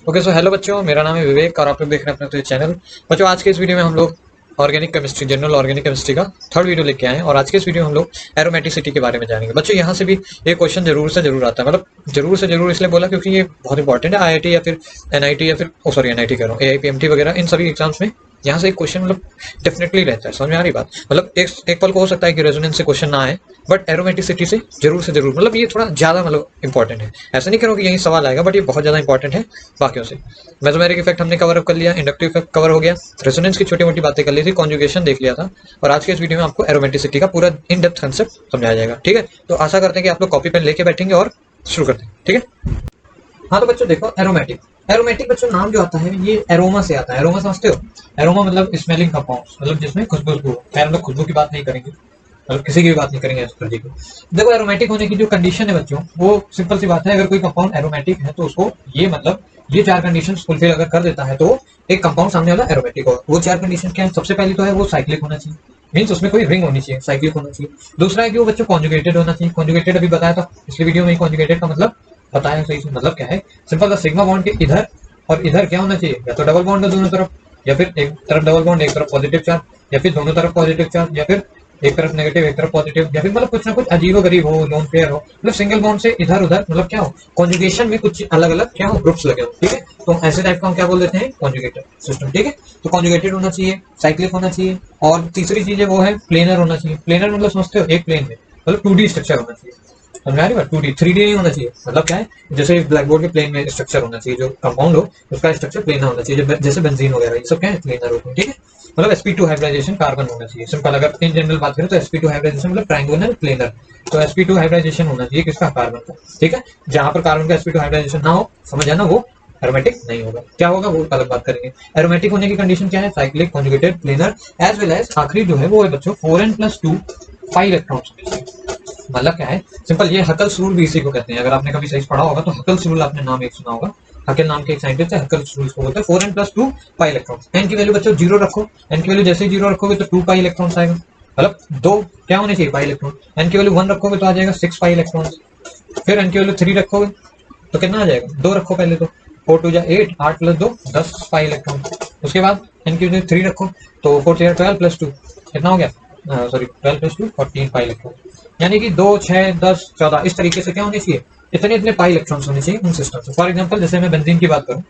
Okay so hello बच्चों, मेरा नाम है विवेक और आप लोग देख रहे हैं अपने चैनल। बच्चों आज के इस वीडियो में हम लोग organic chemistry, general organic chemistry का थर्ड वीडियो लेके आए हैं और आज के इस वीडियो में हम लोग एरोमेटिसिटी के बारे में जानेंगे। बच्चों यहाँ से भी ये क्वेश्चन जरूर से जरूर आता है, मतलब जरूर से जरूर इसलिए बोला क्योंकि ये बहुत इंपॉर्टेंट है। आईआईटी या फिर एनआईटी या फिर सॉरी एनआईटी कह रहा हूँ, एआईपीएमटी वगैरह इन सभी एग्जाम्स में यहाँ से एक क्वेश्चन मतलब डेफिनेटली रहता है। समझ में आ रही बात? मतलब एक पल को हो सकता है कि रेजोनेंस से क्वेश्चन ना आए, बट एरोमेटिसिटी से जरूर मतलब ये थोड़ा ज्यादा मतलब इंपॉर्टेंट है। ऐसा नहीं करो कि यही सवाल आएगा, बट ये बहुत ज्यादा इंपॉर्टेंट है बाकियों से। मेसोमेरिक इफेक्ट हमने कवर अप कर लिया, इंडक्टिव इफेक्ट कवर हो गया, रेजोनेंस की छोटी मोटी बातें कर ली थी, कॉन्जुगेशन देख लिया था, और आज के इस वीडियो में आपको एरोमेटिसिटी का पूरा इन डेप्थ कंसेप्ट समझाया जाएगा। ठीक है, तो आशा करते हैं कि आप लोग कॉपी पेन लेके बैठेंगे और शुरू करते हैं। ठीक है, हाँ तो बच्चों देखो, एरोमेटिक एरोमेटिक बच्चों नाम जो आता है ये एरोमा से आता है। एरोमा समझते हो? एरोमा मतलब स्मेलिंग कंपाउंड्स, मतलब जिसमें खुशबू। खैर हम लोग खुशबू की बात नहीं करेंगे, मतलब किसी की भी बात नहीं करेंगे एस्ट्रोलॉजी की। देखो एरोमेटिक होने की जो कंडीशन है बच्चों, वो सिंपल सी बात है। अगर कोई कंपाउंड एरोमेटिक है तो उसको ये मतलब ये चार कंडीशंस फुलफिल अगर कर देता है तो एक कंपाउंड सामने वाला एरोमेटिक होगा। वो चार कंडीशन क्या है? सबसे पहली तो है वो साइक्लिक होना चाहिए, मीन्स उसमें कोई रिंग होनी चाहिए, साइक्लिक होना चाहिए। दूसरा है कि वो बच्चों कॉन्जुगेटेड होना चाहिए। कॉन्जुगेटेड अभी बताया था पिछली वीडियो में, कॉन्जुगेटेड का मतलब बताया सही से। मतलब क्या है? सिंपल सा सिग्मा बॉन्ड के इधर और इधर क्या होना चाहिए? या तो डबल बॉन्ड है दोनों तरफ, या फिर एक तरफ डबल बॉन्ड एक तरफ पॉजिटिव चार्ज, या फिर दोनों तरफ पॉजिटिव चार्ज, या फिर एक तरफ नेगेटिव एक तरफ पॉजिटिव, या फिर मतलब कुछ ना कुछ अजीबो गरीब हो, लोन पेयर हो, मतलब सिंगल बॉन्ड से इधर उधर मतलब क्या हो, कॉन्जुगेशन में कुछ अलग अलग क्या हो, ग्रुप्स लगे हो। ठीक है, तो ऐसे टाइप का हम क्या बोल देते हैं? Conjugated system. ठीक है, तो कॉन्जुगेटेड होना चाहिए, साइक्लिक होना चाहिए, और तीसरी चीज है वो है प्लेनर होना चाहिए। प्लेनर मतलब समझते हो? एक प्लेन में मतलब 2D स्ट्रक्चर होना चाहिए। समझ में आ रही बात? 2D 3D नहीं होना चाहिए। मतलब क्या है? जैसे ब्लैक बोर्ड के प्लेन में स्ट्रक्चर होना चाहिए, जो कंपाउंड हो उसका स्ट्रक्चर प्लेनर होना चाहिए, जैसे बेंजीन वगैरह ये सब क्या है? प्लेनर होते हैं। ठीक है, मतलब sp2 हाइब्रिडाइजेशन कार्बन होना चाहिए। सिंपल अगर इन जनरल बात करें तो sp2 हाइब्रिडाइजेशन मतलब ट्रायंगुलर प्लेनर, तो sp2 हाइब्रिडाइजेशन होना चाहिए किसका? कार्बन का। ठीक है, जहां पर कार्बन का sp2 हाइब्रिडाइजेशन ना हो, समझ आना, वो एरोमेटिक नहीं होगा। क्या होगा वो अलग बात करेंगे। एरोमेटिक होने की कंडीशन क्या है? Cyclic, conjugated, planar, as well as आखिरी जो है वो है बच्चों 4n+2 5 इलेक्ट्रॉन्स। मतलब क्या है? सिंपल ये हकल्स रूल भी इसी को कहते हैं। अगर आपने कभी सही पढ़ा होगा तो हकल्स रूल आपने नाम एक सुना होगा। हकेल नाम के एक साइंटिस्ट है, हकल्स रूल को बोलते हैं। 4n+2 pi electrons. एन की वैल्यू बच्चों जीरो रखो, एन की वैल्यू जैसे ही जीरो रखोगे तो 2 पाई इलेक्ट्रॉन्स आएगा, मतलब दो क्या होने चाहिए? Pi electron. एन की वैल्यू 1 रखोगे तो आ जाएगा 6 पाई इलेक्ट्रॉन्स। फिर एन की वैल्यू 3 रखोगे तो कितना आ जाएगा? 2 रखो पहले तो, 4 2 8, 8 + 2 10 पाई इलेक्ट्रॉन। उसके बाद एन की वैल्यू 3 रखो तो 4 3 12 + 2 कितना हो गया? Sorry 12 + 2 14 pi electron. यानी कि 2 6 10 14 इस तरीके से क्या होने चाहिए? इतने इतने पाई इलेक्ट्रॉन्स होने चाहिए उन सिस्टम से। फॉर एग्जांपल जैसे मैं बेंजीन की बात करूं,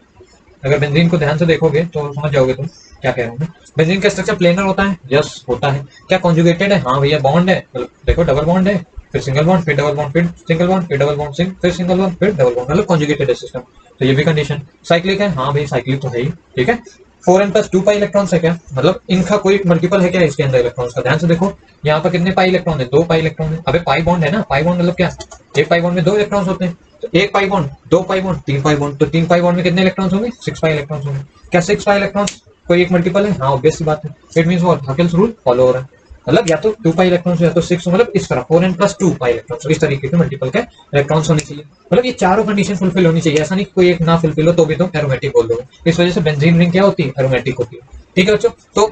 अगर बेंजीन को ध्यान से देखोगे तो समझ जाओगे तुम क्या कह रहा हूँ मैं। बेंजीन का स्ट्रक्चर प्लेनर होता है, यस होता है। क्या कॉन्जुगेटेड है? हाँ भैया बॉन्ड है, मतलब देखो डबल बॉन्ड है, फिर सिंगल बॉन्ड, फिर डबल बॉन्ड, फिर सिंगल बॉन्ड, फिर डबल बॉन्ड, फिर सिंगल बॉन्ड, फिर डबल बॉन्ड, मतलब कॉन्जुगेटेड है सिस्टम। तो ये भी कंडीशन। साइक्लिक है? हाँ भाई साइक्लिक तो है ही। ठीक है, 4n+2 पाई इलेक्ट्रॉन्स है क्या? मतलब इनका कोई मल्टीपल है क्या इसके अंदर इलेक्ट्रॉन्स का? ध्यान से देखो, यहाँ पर कितने पाई इलेक्ट्रॉन है? 2 पाई इलेक्ट्रॉन है। अबे पाई बॉन्ड है ना, पाई बॉन्ड मतलब क्या? एक पाई बॉन्ड में 2 इलेक्ट्रॉन्स होते हैं, तो एक pi bond, 2 pi bond, 3 pi bond, तो 3 पाई बॉन्ड में कितने इलेक्ट्रॉन्स होंगे? 6 पाई इलेक्ट्रॉन्स होंगे। क्या 6 पाई इलेक्ट्रॉन्स कोई एक मल्टीपल है? हाँ ऑब्वियस सी बात है। It means what? Huckel's rule follow हो रहा है, मतलब या तो 2 पाई इलेक्ट्रॉन्स या तो 6, मतलब इस तरह 4n+2 पाई इलेक्ट्रॉन्स, इस तरीके के मल्टीपल के इलेक्ट्रॉन्स होने चाहिए। मतलब ये चारों कंडीशन फुलफिल होनी चाहिए। ऐसा नहीं कोई एक ना फुलफिल हो तो भी तुम एरोमेटिक बोल दोगे। इस वजह से बेंजीन रिंग क्या होती है? एरोमेटिक होती है। ठीक है बच्चों, तो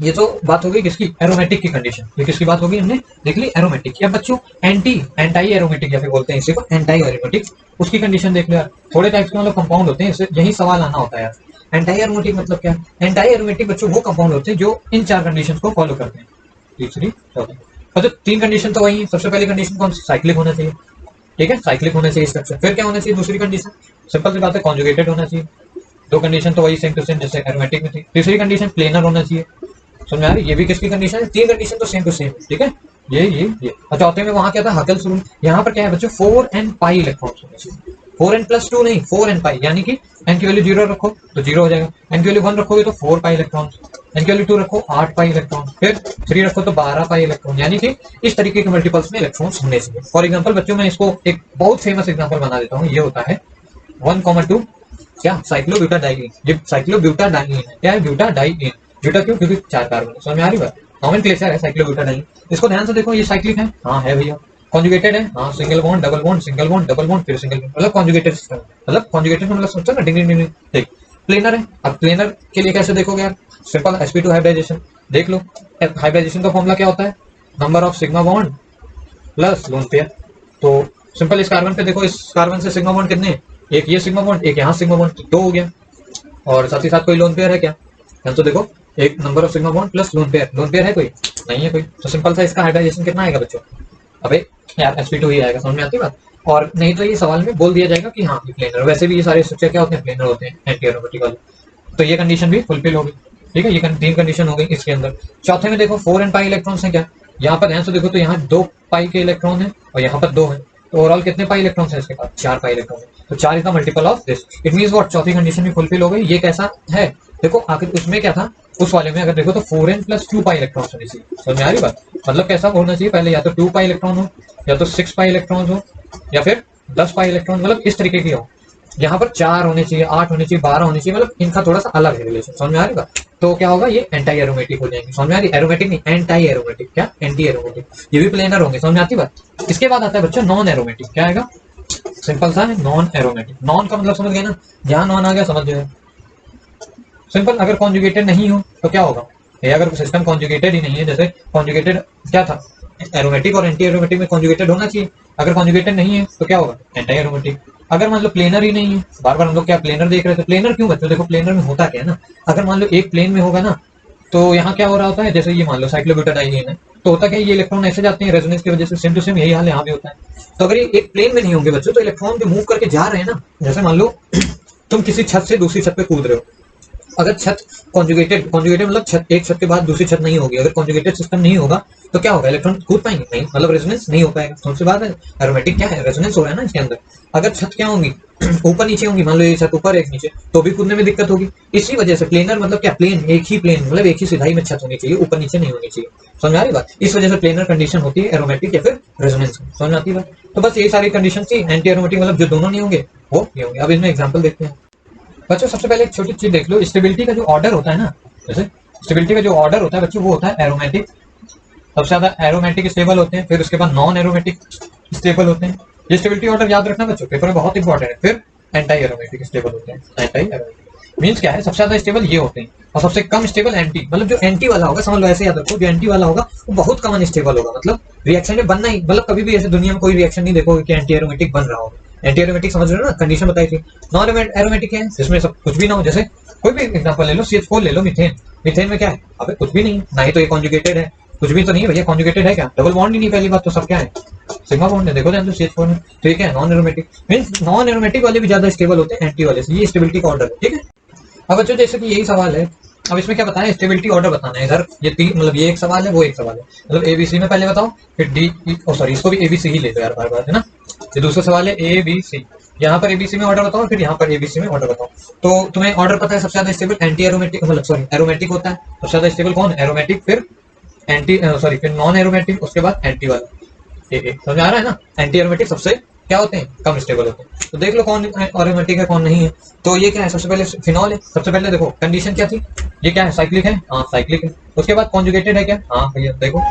ये तो बात हो गई किसकी? एरोमेटिक की कंडीशन। ये किसकी बात होगी? हमने देख ली एरोमेटिक की। अब बच्चों एंटाई एरोमेटिक या फिर बोलते हैं इसी को एंटाई एरोमेटिक, उसकी कंडीशन देख लो यार। थोड़े टाइप्स के मतलब कंपाउंड होते हैं, इससे यही सवाल आना होता है यार। एंटाई एरोमेटिक मतलब क्या? एंटाई एरोमेटिक बच्चों वो कंपाउंड होते हैं जो इन चार कंडीशन को फॉलो करते हैं। तीसरी चौथी मतलब 3 कंडीशन तो वही है। सबसे पहली कंडीशन कौन सी? साइक्लिक होना चाहिए। ठीक है, साइक्लिक होना चाहिए स्ट्रक्चर। फिर क्या होना चाहिए दूसरी कंडीशन? सिंपल सी बात है, कॉन्जुगेटेड होना चाहिए। 2 कंडीशन तो वही सेम टू सेम जैसे एरोमेटिक में थी। तीसरी कंडीशन प्लेनर होना चाहिए। समझ में आ रही? ये भी किसकी कंडीशन है? 3 कंडीशन तो सेम टू सेम। ठीक है, ये और चौथे में वहां क्या था? हकेल्स रूल। यहाँ पर क्या है बच्चों? 4n पाई इलेक्ट्रॉन्स होने चाहिए। 4n+2 नहीं, 4n पाई, यानी कि n की वैल्यू 0 रखो तो 0 हो जाएगा, n की वैल्यू 1 रखोगे तो 4 पाई इलेक्ट्रॉन, n की वैल्यू 2 रखो 8 पाई इलेक्ट्रॉन, फिर 3 रखो तो 12 पाई इलेक्ट्रॉन। यानी कि इस तरीके के मल्टीपल्स में इलेक्ट्रॉन्स होने चाहिए। फॉर एग्जांपल बच्चों मैं इसको एक बहुत फेमस एग्जांपल बना देता हूँ। ये होता है 1,2 क्या? साइक्लोब्यूटाडाइईन। ये साइक्लोब्यूटाडाइईन है। क्या है? ब्यूटाडाइईन। ब्यूटा क्यों? क्योंकि 4 कार्बन है। समझ में आ रही बात? नॉमेनक्लेचर है साइक्लोब्यूटाडाइईन। इसको ध्यान से देखो, ये साइक्लिक है? हाँ है भैया। कॉन्जुगेटेड है? हाँ, single bond double bond single bond double bond फिर सिंगल बॉन्ड, मतलब कॉन्जुगेटेड सिस्टम। मतलब कॉन्जुगेटेड मतलब सोचो ना, डिंग डिंग डिंग। ठीक, प्लेनर है। अब प्लेनर के लिए कैसे देखोगे यार? सिंपल sp2 हाइब्रिडाइजेशन देख लो। हाइब्रिडाइजेशन का फॉर्मूला क्या होता है? Number of sigma bond plus lone pair. तो सिंपल इस कार्बन पे देखो, इस कार्बन से सिग्मा बॉन्ड कितने? एक ये सिग्मा बॉन्ड, एक यहाँ सिग्मा बॉन्ड, तो 2 हो गया। और साथ ही साथ कोई लोन पेयर है क्या? तो देखो एक number of sigma bond plus lone pair है कोई? नहीं है कोई। तो सिंपल सा इसका हाइड्राइजेशन कितना आएगा बच्चों? अबे यार sp2 ही आएगा। समझ में आती है बात? और नहीं तो ये सवाल में बोल दिया जाएगा कि हाँ ये प्लेनर। वैसे भी ये सारे स्ट्रक्चर क्या होते हैं? प्लेनर होते हैं एंटी एरोमेटिक वाले। तो ये कंडीशन भी फुलफिल होगी। ठीक है, ये 3 कंडीशन हो गई इसके अंदर। चौथे में देखो 4 एंड पाई इलेक्ट्रॉन्स हैं क्या? यहाँ पर ध्यान से देखो तो यहाँ 2 पाई के इलेक्ट्रॉन है और यहाँ पर 2 है। तो ओवरऑल कितने पाई इलेक्ट्रॉन्स है इसके पास? 4 पाई इलेक्ट्रॉन है। तो 4 is the multiple of this. It means what? चौथी कंडीशन भी फुलफिल हो गई। ये कैसा है देखो, आखिर उसमें क्या था उस वाले में? अगर देखो तो 4n प्लस 2 पाई इलेक्ट्रॉन्स होने चाहिए। समझ में आ रही बात? मतलब कैसा होना चाहिए पहले? या तो 2 पाई इलेक्ट्रॉन हो, या तो 6 पाई इलेक्ट्रॉन हो, या फिर 10 पाई इलेक्ट्रॉन, मतलब इस तरीके की हो। यहाँ पर 4 होने चाहिए, 8 होने चाहिए, 12 होने चाहिए, मतलब इनका थोड़ा सा अलग है रिलेशन। समझ में आ रही बात? तो क्या होगा? ये एंटी एरोमेटिक हो जाएंगे। समझ में आ रही? एरोमेटिक नहीं, एंटी एरोमेटिक। क्या? Anti aromatic. ये भी प्लेनर होंगे। समझ में आती बात? इसके बाद आता है बच्चों नॉन एरोमेटिक। क्या आएगा? सिंपल सा है नॉन एरोमेटिक। नॉन का मतलब समझ गए ना? जहां नॉन आ गया समझ गए। सिंपल। अगर कॉन्जुगेटेड नहीं हो तो क्या होगा? ये अगर सिस्टम कॉन्जुगेटेड ही नहीं है, जैसे कॉन्जुगेटेड क्या था? एरोमेटिक और एंटी एरोमेटिक में कॉन्जुगेटेड होना चाहिए। अगर कॉन्जुगेटेड नहीं है तो क्या होगा? Anti aromatic. अगर मान लो प्लेनर ही नहीं है, बार बार हम लोग क्या प्लेनर देख रहे थे? प्लेनर क्यों बच्चों? देखो प्लेनर में होता क्या है ना, अगर मान लो एक प्लेन में होगा ना, तो यहाँ क्या हो रहा होता है? जैसे ये मान लो साइक्लोब्यूटाडाइन है, तो होता क्या है? ये इलेक्ट्रॉन ऐसे जाते हैं रेजोनेंस की वजह से। सेम टू सेम यही हाल यहाँ भी होता है। तो अगर ये एक प्लेन में नहीं होंगे बच्चों, तो इलेक्ट्रॉन जो मूव करके जा रहे हैं ना, जैसे मान लो तुम किसी छत से दूसरी छत पे कूद रहे हो। अगर छत कॉन्जुगेटेड मतलब छत, एक छत के बाद दूसरी छत नहीं होगी, अगर कॉन्जुगेटेड सिस्टम नहीं होगा तो क्या होगा? इलेक्ट्रॉन कूद पाएंगे नहीं, मतलब रेजोनेंस नहीं हो पाएगा। सबसे बात है एरोमेटिक क्या है? रेजोनेंस हो रहा है ना इसके अंदर। अगर छत क्या होंगी? ऊपर नीचे होंगी। मान लो ये छत ऊपर एक नीचे, तो भी कूदने में दिक्कत होगी। इसी वजह से प्लेनर मतलब क्या? प्लेन, एक ही प्लेन, मतलब एक ही सिधाई में छत होनी चाहिए, ऊपर नीचे नहीं होनी चाहिए। समझ में आ रही बात? इस वजह से प्लेनर कंडीशन होती है एरोमेटिक या फिर रेजोनेंस। समझ में आती है बात? तो बस ये सारी कंडीशन थी। एंटी एरोमेटिक मतलब जो दोनों नहीं होंगे वो ये होंगे। अब इसमें एग्जाम्पल देखते हैं बच्चों। सबसे पहले एक छोटी चीज देख लो, स्टेबिलिटी का जो ऑर्डर होता है ना, जैसे स्टेबिलिटी का जो ऑर्डर होता है बच्चों वो होता है एरोमेटिक। सबसे ज्यादा एरोमेटिक स्टेबल होते हैं, फिर उसके बाद नॉन एरोमेटिक स्टेबल होते हैं। ये स्टेबिलिटी ऑर्डर याद रखना बच्चों, पेपर में बहुत इंपॉर्टेंट है। फिर एंटी एरोमेटिक स्टेबल होते हैं। एंटी एरोमेटिक मीन्स क्या है? सबसे ज्यादा स्टेबल ये होते हैं और सबसे कम स्टेबल एंटी। मतलब जो एंटी वाला होगा, समझ लो ऐसे याद रखो, जो एंटी वाला होगा वो बहुत कम स्टेबल होगा। मतलब रिएक्शन में बनना ही, मतलब कभी भी ऐसे दुनिया में कोई रिएक्शन नहीं देखोगे कि एंटी एरोमेटिक बन रहा होगा। एंटी एरोमेटिक समझ रहे हो ना? कंडीशन बताई थी। नॉन एरोमेटिक है जिसमें सब कुछ भी ना हो। जैसे कोई भी एग्जांपल ले लो, CH4 ले लो, मीथेन। मीथेन में क्या है? अबे कुछ भी नहीं, ना ही तो ये कॉन्जुगेटेड है, कुछ भी तो नहीं है भैया। कॉन्जुगेटेड है क्या? डबल बॉन्ड ही नहीं। पहली बात तो सब क्या है? सिग्मा बॉन्ड है। देखो ध्यान से CH4 में। तो ये क्या है? Non aromatic. Means non aromatic वाले भी ज्यादा स्टेबल होते हैं एंटी वाले से। ये स्टेबिलिटी का ऑर्डर है। ठीक है। अब बच्चों जैसे कि यही सवाल है, अब इसमें क्या बताएं? स्टेबिलिटी ऑर्डर बताना है। इधर ये तीन, मतलब ये एक सवाल है, वो एक सवाल है। मतलब ABC में पहले बताओ, फिर D, सॉरी इसको भी ABC ही ले लो यार, बार बार, है ना? ये दूसरा सवाल है ABC। यहाँ पर ABC में ऑर्डर बताओ, फिर यहाँ पर ABC में ऑर्डर बताओ। तो तुम्हें ऑर्डर पता है? सबसे ज्यादा स्टेबल एंटी एरोमेटिक, मतलब सॉरी एरोमेटिक होता है। सबसे ज्यादा स्टेबल कौन? एरोमेटिक, फिर एंटी, सॉरी फिर नॉन एरोमेटिक, उसके बाद एंटी वाला। समझ आ रहा है ना? एंटी एरोमेटिक सबसे क्या होते हैं? कम स्टेबल होते हैं। तो देख लो कौन एरोमेटिक है कौन नहीं है। तो ये क्या है? सबसे पहले फिनॉल है। सबसे पहले देखो कंडीशन क्या थी? ये क्या है? साइक्लिक है। हाँ साइक्लिक है। उसके बाद कॉन्जुगेटेड है क्या? हाँ भैया देखो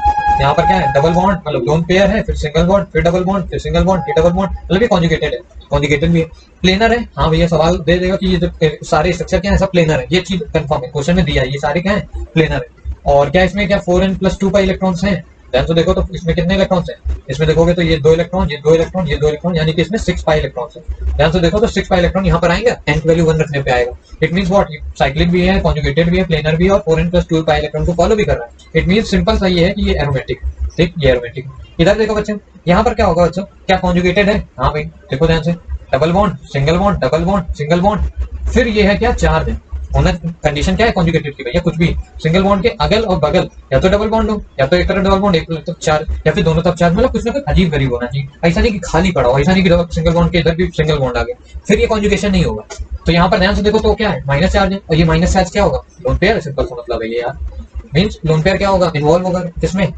यहाँ पर क्या है? डबल बॉन्ड, मतलब लोन पेयर है, फिर सिंगल बॉन्ड, फिर डबल बॉन्ड, फिर सिंगल बॉन्ड, फिर डबल बॉन्ड, मतलब ये कॉन्जुगेटेड है। कॉन्जुगेटेड भी है। प्लेनर है। हाँ भैया सवाल दे देगा कि ये जो सारे स्ट्रक्चर क्या है? सब प्लेनर है। ये चीज कंफर्म है, क्वेश्चन में दिया है। ये सारे क्या है? प्लेनर है। और क्या इसमें क्या 4n प्लस 2 पाई इलेक्ट्रॉन्स हैं? ध्यान से देखो तो इसमें कितने इलेक्ट्रॉन्स हैं? इसमें देखोगे तो ये 2 इलेक्ट्रॉन, ये 2 इलेक्ट्रॉन, ये 2 इलेक्ट्रॉन, यानी कि इसमें 6 पाई इलेक्ट्रॉन्स हैं। ध्यान से देखो तो 6 पाई इलेक्ट्रॉन यहाँ पर आएंगे, n की वैल्यू 1 रखने पे आएगा। It means what? साइक्लिक भी है, कॉन्जुगेटेड भी है, प्लेनर भी है, और 4n प्लस 2 पाई इलेक्ट्रॉन को फॉलो भी कर रहा है। इट मींस सिंपल सा ये है कि ये एरोमेटिक। ठीक, ये एरोमेटिक। इधर देखो बच्चों, यहाँ पर क्या होगा बच्चों? क्या कॉन्जुगेटेड है? हाँ भाई देखो ध्यान से, double bond, single bond, double bond, single bond, फिर ये है क्या? चार्ज है। होना कंडीशन क्या है? कॉन्जुगेटेड की भैया कुछ भी। सिंगल बॉन्ड के अगल और बगल या तो डबल बॉन्ड हो, या तो एक तरफ डबल बॉन्ड, एक तरफ चार्ज, या फिर दोनों तरफ चार्ज, मतलब कुछ ना कुछ अजीब गरीब होना चाहिए। ऐसा नहीं कि खाली पड़ा हो, ऐसा नहीं कि सिंगल बॉन्ड के इधर भी सिंगल बॉन्ड आ गया, फिर ये कॉन्जुगेशन नहीं होगा। तो यहाँ पर ध्यान से देखो तो क्या है? माइनस चार्ज है। और ये माइनस चार्ज क्या होगा? Lone pair. सिंपल सा मतलब है ये यार। मीन्स लोन पेयर क्या होगा? इन्वॉल्व होगा किसमें?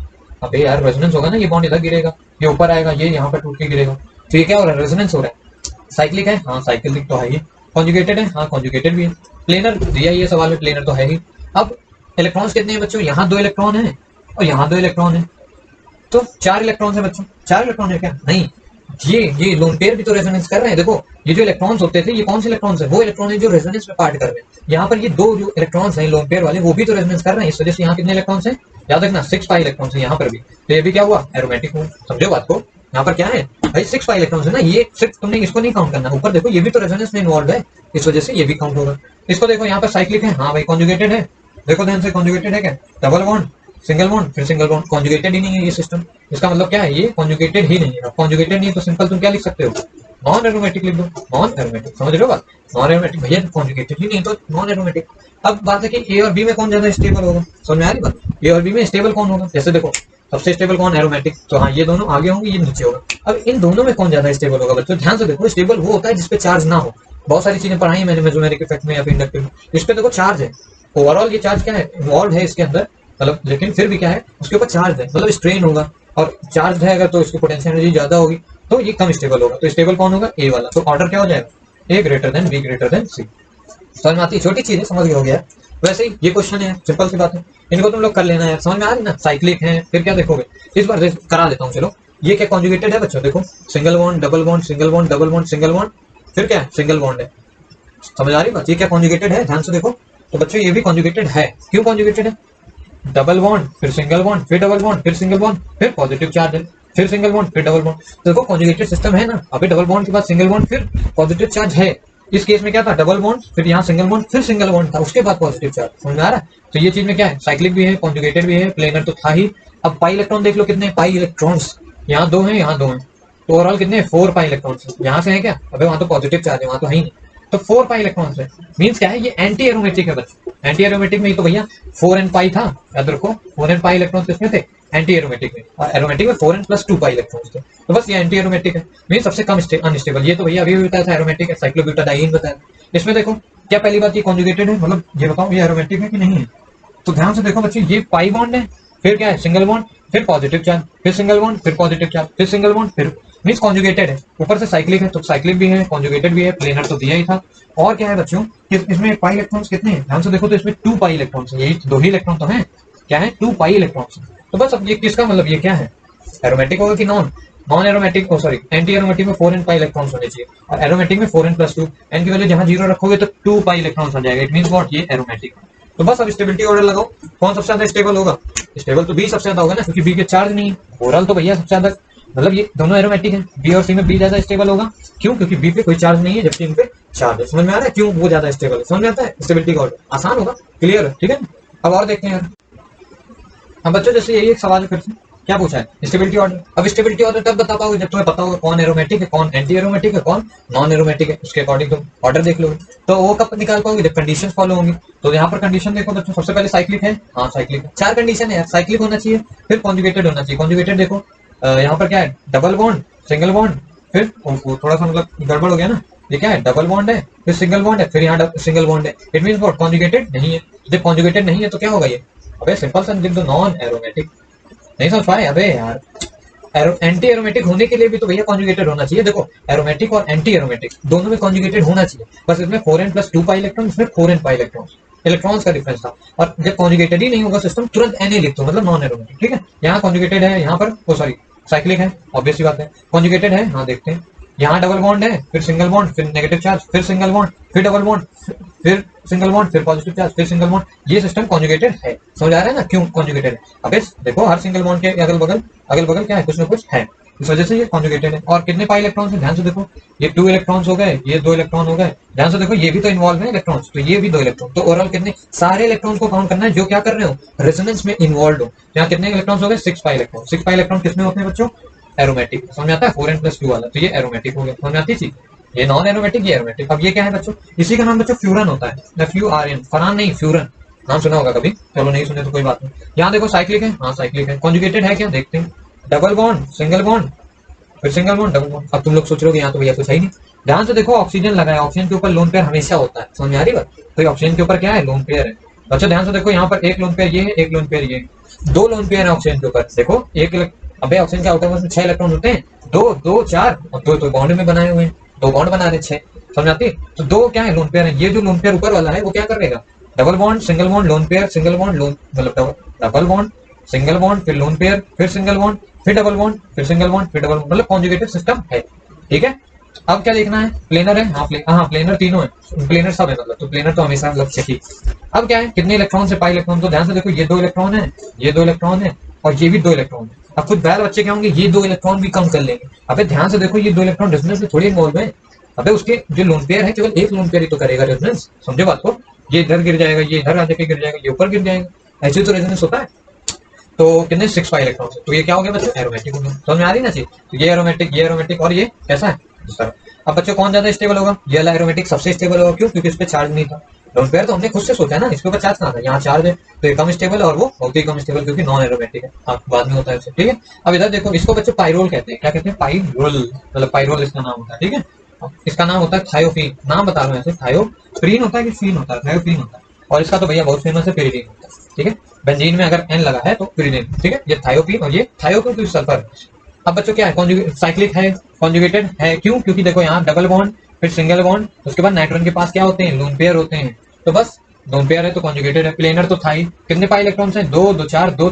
अबे यार रेजोनेंस होगा ना। ये बॉन्ड इधर गिरेगा, ये ऊपर आएगा, ये यहाँ पर टूट के गिरेगा। तो ये क्या हो रहा है? रेजोनेंस हो रहा है। साइक्लिक है। हाँ साइक्लिक तो है ही। कॉन्जुगेटेड है। हाँ कॉन्जुगेटेड भी है। प्लेनर दिया ये सवाल में, प्लेनर तो है ही। अब इलेक्ट्रॉन्स कितने हैं बच्चों? यहाँ 2 इलेक्ट्रॉन है और यहाँ 2 इलेक्ट्रॉन है, तो 4 इलेक्ट्रॉन है बच्चों। 4 इलेक्ट्रॉन है क्या? नहीं, ये लोन पेयर भी तो रेजोनेंस कर रहे हैं। देखो ये जो इलेक्ट्रॉन्स होते थे, ये कौन से इलेक्ट्रॉन्स है? वो इलेक्ट्रॉन है जो रेजोनेंस में पार्ट कर रहे हैं। यहाँ पर ये 2 जो इलेक्ट्रॉन्स हैं लोन पेयर वाले, वो भी तो रेजोनेंस कर रहे हैं। इस वजह से यहाँ कितने इलेक्ट्रॉन्स हैं? याद रखना 6 पाई इलेक्ट्रॉन्स है यहाँ पर भी। तो ये भी क्या हुआ? एरोमेटिक हुआ। समझो बात को? यहाँ पर क्या है भाई 6 पाई इलेक्ट्रॉन्स है ना, ये सिर्फ तुमने इसको नहीं काउंट करना, ऊपर देखो ये भी तो रेजोनेंस में इन्वॉल्व है, इस वजह से ये भी काउंट होगा। इसको देखो यहाँ पर साइक्लिक है, हाँ भाई कॉन्जुगेटेड है, देखो ध्यान से कॉन्जुगेटेड है क्या, डबल बॉन्ड सिंगल बॉन्ड फिर सिंगल बॉन्ड, कॉन्जुगेटेड ही नहीं है ये सिस्टम, इसका मतलब क्या है ये कॉन्जुगेटेड ही नहीं है। कॉन्जुगेटेड नहीं है तो सिंपल तुम क्या लिख सकते हो, नॉन एरोमेटिक लिख दो, नॉन एरोमेटिक, समझ रहे हो बात, नॉन एरोमेटिक भैया कॉन्जुगेटेड ही नहीं तो नॉन एरोमेटिक। अब बात है कि ए और बी में कौन ज्यादा स्टेबल होगा, समझ में आ रही बात, ए और बी में स्टेबल कौन होगा, जैसे देखो सबसे स्टेबल कौन, एरोमेटिक, तो हाँ ये दोनों आगे होंगे ये नीचे होगा। अब इन दोनों में कौन ज्यादा स्टेबल होगा बच्चों, ध्यान से देखो, स्टेबल वो होता है जिसपे चार्ज ना हो, बहुत सारी चीजें पढ़ाई मैंने मेसोमेरिक इफेक्ट में या फिर इंडक्टिव में, इस पे देखो चार्ज है, ओवरऑल ये चार्ज क्या है इन्वॉल्व है इसके अंदर, मतलब लेकिन फिर भी क्या है उसके ऊपर चार्ज है, मतलब स्ट्रेन होगा और चार्ज है अगर तो इसकी पोटेंशियल एनर्जी ज्यादा होगी तो ये कम स्टेबल होगा, तो स्टेबल कौन होगा ए वाला, तो ऑर्डर क्या हो जाएगा A greater than B greater than C. समझ में आती है, छोटी चीज है समझ हो गया। वैसे ही ये क्वेश्चन है, सिंपल सी बात है, इनको तुम लोग कर लेना है, समझ में आ रही ना, साइक्लिक है, फिर क्या देखोगे इस बार करा देता हूँ चलो। ये क्या कॉन्जुगेटेड है बच्चों, देखो single bond double bond single bond double bond single bond, फिर क्या है सिंगल बॉन्ड है, समझ आ रही बात, ये क्या कॉन्जुगेटेड है, ध्यान से देखो, तो बच्चों ये भी कॉन्जुगेटेड है, क्यों कॉन्जुगेटेड है, डबल बॉन्ड फिर सिंगल बॉन्ड फिर डबल बॉन्ड फिर सिंगल बॉन्ड फिर पॉजिटिव चार्ज है, फिर सिंगल बॉन्ड फिर डबल बॉन्ड, तो देखो कॉन्जुगेटेड सिस्टम है ना, अभी डबल बॉन्ड के बाद सिंगल बॉन्ड फिर पॉजिटिव चार्ज है, इस केस में क्या था डबल बॉन्ड फिर यहाँ सिंगल बॉन्ड फिर सिंगल बॉन्ड था, उसके बाद पॉजिटिव चार्ज, समझ में आ रहा है। तो ये चीज में क्या है साइक्लिक भी है कॉन्जुगेटेड भी है, प्लेनर तो था ही। अब पाई इलेक्ट्रॉन देख लो कितने पाई इलेक्ट्रॉन्स, यहाँ दो हैं यहाँ दो हैं, तो ओवरऑल कितने 4 पाई इलेक्ट्रॉन्स, यहाँ से है क्या, अबे वहां तो पॉजिटिव चार्ज है वहां तो है ही नहीं, तो 4 पाई इलेक्ट्रॉन्स है, मींस क्या है ये एंटी एरोमेटिक है बच्चों, एंटी एरोमेटिक में ही तो भैया 4n पाई था, याद रखो 4n पाई इलेक्ट्रॉन्स किसमें थे एंटी एरोमेटिक में, और एरोमेटिक में 4n प्लस 2 पाई इलेक्ट्रॉन्स थे, तो बस ये एंटी एरोमेटिक है, मींस सबसे कम अनस्टेबल, ये तो भैया अभी भी बताया था एरोमेटिक है, साइक्लोब्यूटाडाइन बताया। इसमें देखो क्या पहली बात ये कॉन्जुगेटेड है, मतलब ये बताओ ये एरोमेटिक है कि नहीं है, तो ध्यान से देखो बच्चों ये पाई बॉन्ड है, फिर क्या है सिंगल बॉन्ड फिर पॉजिटिव चार्ज फिर सिंगल बॉन्ड फिर पॉजिटिव चार्ज फिर सिंगल बॉन्ड फिर, मींस कॉन्जुगेटेड है, ऊपर से साइक्लिक है तो साइक्लिक भी है कॉन्जुगेटेड भी है, प्लेनर तो दिया ही था। और क्या है बच्चों इसमें पाई इलेक्ट्रॉन्स कितने हैं, ध्यान से देखो तो इसमें 2 पाई इलेक्ट्रॉन्स है, यही 2 ही इलेक्ट्रॉन तो है, क्या है 2 पाई इलेक्ट्रॉन्स, तो बस अब ये किसका मतलब ये क्या है एरोमेटिक होगा कि non, non aromatic sorry anti aromatic में 4n पाई इलेक्ट्रॉन्स होने चाहिए, और एरोमेटिक में 4n प्लस 2, एन की वैल्यू जहां 0 रखोगे तो 2 पाई इलेक्ट्रॉन्स आ जाएगा, इट मींस व्हाट ये एरोमेटिक। तो बस अब स्टेबिलिटी ऑर्डर लगाओ, कौन सबसे ज्यादा स्टेबल होगा, स्टेबल तो बी सबसे ज्यादा होगा ना, क्योंकि बी के चार्ज नहीं है, ओवरऑल तो भैया सबसे ज्यादा, मतलब ये दोनों एरोमेटिक है, बी और सी में बी ज्यादा स्टेबल होगा, क्यों, क्योंकि बी पे कोई चार्ज नहीं है जबकि इन पे चार्ज है, समझ में आ रहा है क्यों वो ज्यादा स्टेबल है, समझ में आता है स्टेबिलिटी का ऑर्डर आसान होगा, क्लियर है, ठीक है। अब और देखते हैं यार, अब बच्चों जैसे यही एक सवाल है फिर से, क्या पूछा है स्टेबिलिटी ऑर्डर, अब स्टेबिलिटी ऑर्डर तब बता पाओगे जब तुम्हें पता होगा कौन एरोमेटिक है कौन एंटी एरोमेटिक है कौन नॉन एरोमेटिक है, उसके अकॉर्डिंग तुम ऑर्डर देख लोगे, तो वो कब निकाल पाओगे जब कंडीशन फॉलो होंगी। तो यहाँ पर कंडीशन देखो बच्चों, सबसे पहले साइक्लिक है, हाँ साइक्लिक है, 4 कंडीशन है यार, साइक्लिक होना चाहिए, फिर कॉन्जुगेटेड होना चाहिए, कॉन्जुगेटेड देखो यहाँ पर क्या है डबल बॉन्ड सिंगल बॉन्ड, फिर थोड़ा सा मतलब गड़बड़ हो गया ना, ये क्या है डबल बॉन्ड है फिर सिंगल बॉन्ड है फिर यहाँ सिंगल बॉन्ड है, इट मींस व्हाट कॉन्जुगेटेड नहीं है, जब कॉन्जुगेटेड नहीं है तो क्या होगा ये, अबे सिंपल सा लिख दो नॉन एरोमेटिक, नहीं समझ पाए, अबे यार एंटी एरोमेटिक होने के लिए भी तो भैया कॉन्जुगेटेड होना चाहिए, देखो एरोमेटिक और एंटी एरोमेटिक दोनों में कॉन्जुगेटेड होना चाहिए, बस इसमें 4n प्लस 2 पाई इलेक्ट्रॉन, इसमें 4n पाई इलेक्ट्रॉन्स का डिफरेंस था, और जब कॉन्जुगेटेड ही नहीं होगा सिस्टम तुरंत Na लिख दो मतलब नॉन एरोमेटिक, ठीक है। यहाँ कॉन्जुगेटेड है, यहाँ पर ओ सॉरी साइक्लिक है, ऑब्वियस सी बात है, कॉन्जुगेटेड है, हाँ देखते हैं, यहाँ डबल बॉन्ड है फिर सिंगल बॉन्ड फिर नेगेटिव चार्ज फिर सिंगल बॉन्ड फिर डबल बॉन्ड फिर सिंगल बॉन्ड फिर पॉजिटिव चार्ज फिर सिंगल बॉन्ड, ये सिस्टम कॉन्जुगेटेड है, समझ आ रहा है ना क्यों कॉन्जुगेटेड है। अब देखो हर सिंगल बॉन्ड के अगल बगल क्या है कुछ ना कुछ है, इस वजह से ये कॉन्जुगेटेड है। और कितने पाई इलेक्ट्रॉन्स हैं ध्यान से देखो, ये 2 इलेक्ट्रॉन्स हो गए, ये 2 इलेक्ट्रॉन हो गए, ध्यान से देखो ये भी तो इन्वॉल्व है इलेक्ट्रॉन्स, तो ये भी 2 इलेक्ट्रॉन, तो ओवरऑल कितने सारे इलेक्ट्रॉन्स को काउंट करना है जो क्या कर रहे हो रेजोनेंस में इन्वॉल्व हो। यहाँ कितने इलेक्ट्रॉन्स हो गए 6 पाई इलेक्ट्रॉन, 6 पाई इलेक्ट्रॉन किसमें होते हैं बच्चों एरोमेटिक, समझ में आता है 4n प्लस 2 वाला, तो ये एरोमेटिक हो गया, समझ में आती थी, ये नॉन एरोमेटिक ये एरोमेटिक। अब ये क्या है बच्चों, इसी का नाम बच्चों फ्यूरन होता है, FURN, फरान नहीं फ्यूरन, नाम सुना होगा कभी, चलो नहीं सुने तो कोई बात नहीं। यहाँ देखो साइक्लिक है, हाँ साइक्लिक है, कॉन्जुगेटेड है क्या देखते हैं, डबल बॉन्ड सिंगल बॉन्ड फिर सिंगल बॉन्ड डबल बॉन्ड। अब तुम लोग सोच रहे हो यहाँ तो भैया कुछ है ही नहीं, ध्यान से देखो ऑक्सीजन लगा है, ऑक्सीजन के ऊपर लोन पेयर हमेशा होता है, समझ में आ रही बात, तो ऑक्सीजन के ऊपर क्या है लोन पेयर है बच्चों, ध्यान से देखो यहाँ पर एक लोन पेयर ये है एक लोन पेयर ये, 2 लोन पेयर है ऑक्सीजन के ऊपर, देखो एक अबे ऑक्सीजन के आउटर मोस्ट में 6 इलेक्ट्रॉन होते हैं, 2 2 4 और 2 तो बॉन्ड में बनाए हुए हैं, 2 बॉन्ड बना रहे 6, समझ आती है, तो 2 क्या है लोन पेयर है, ये जो लोन पेयर ऊपर वाला है वो क्या करेगा double bond single bond lone pair single bond loan मतलब डबल बॉन्ड सिंगल बॉन्ड फिर लोन पेयर फिर सिंगल बॉन्ड फिर डबल बॉन्ड फिर सिंगल बॉन्ड फिर डबल बॉन्ड, मतलब कॉन्जुगेटेड सिस्टम है, ठीक है। अब क्या देखना है प्लेनर है, हाँ प्लेनर तीनों है, प्लेनर सब है मतलब, तो प्लेनर तो हमेशा मतलब चाहिए। अब क्या है कितने इलेक्ट्रॉन से पाई इलेक्ट्रॉन, तो ध्यान से देखो ये 2 इलेक्ट्रॉन है ये 2 इलेक्ट्रॉन है और ये भी 2 इलेक्ट्रॉन है। अब कुछ बैल बच्चे क्या होंगे, ये 2 इलेक्ट्रॉन भी कम कर लेंगे। अबे ध्यान से देखो, ये 2 इलेक्ट्रॉन रेजोनेंस में थोड़ी इन्वॉल्व है। अबे उसके जो लोन पेयर है केवल एक लोन पेयर ही तो करेगा रेजोनेंस, समझे बात को। ये इधर गिर जाएगा, ये इधर आके गिर जाएगा, ये ऊपर गिर जाएगा, ऐसे तो रेजोनेंस होता है। तो कितने 6 पाई इलेक्ट्रॉन है, तो ये क्या हो गया बच्चों, एरोमेटिक हो गया। समझ में आ रही ना चीज। तो ये एरोमेटिक और ये कैसा है, इस तरह। अब बच्चों कौन ज्यादा स्टेबल होगा, ये वाला एरोमेटिक सबसे स्टेबल होगा। क्यों, क्योंकि इस पे चार्ज नहीं था। लोन पेयर तो हमने खुद से सोचा है ना, इसके ऊपर चार्ज कहाँ था, यहाँ चार्ज है, तो ये कम स्टेबल है और वो बहुत ही कम स्टेबल क्योंकि नॉन एरोमेटिक है। हाँ, बाद में होता है ठीक है। अब इधर देखो, इसको बच्चों पाइरोल कहते हैं। क्या कहते हैं, पाइरोल, मतलब पाइरोल इसका नाम होता है, ठीक है। इसका नाम होता है थायोफीन, नाम बता रहा हूँ ऐसे, थायोप्रीन होता है कि फीन होता है, थायोफीन होता है। और इसका तो भैया बहुत फेमस है, पेरिडीन होता है, ठीक है। बेंजीन में अगर एन लगा है तो पेरिडीन, ठीक है। ये थायोपीन और ये थायोपीन टू सल्फर। अब बच्चों क्या है, साइक्लिक है, कॉन्जुगेटेड है। क्यों, क्योंकि देखो यहाँ डबल बॉन्ड, फिर सिंगल बॉन्ड, उसके बाद नाइट्रोजन के पास क्या होते हैं, लोन पेयर होते हैं। तो बस लोन पेयर है तो कॉन्जुगेटेड है। प्लेनर तो था ही। कितने पाई इलेक्ट्रॉन्स हैं, 2, 2, 4, 2,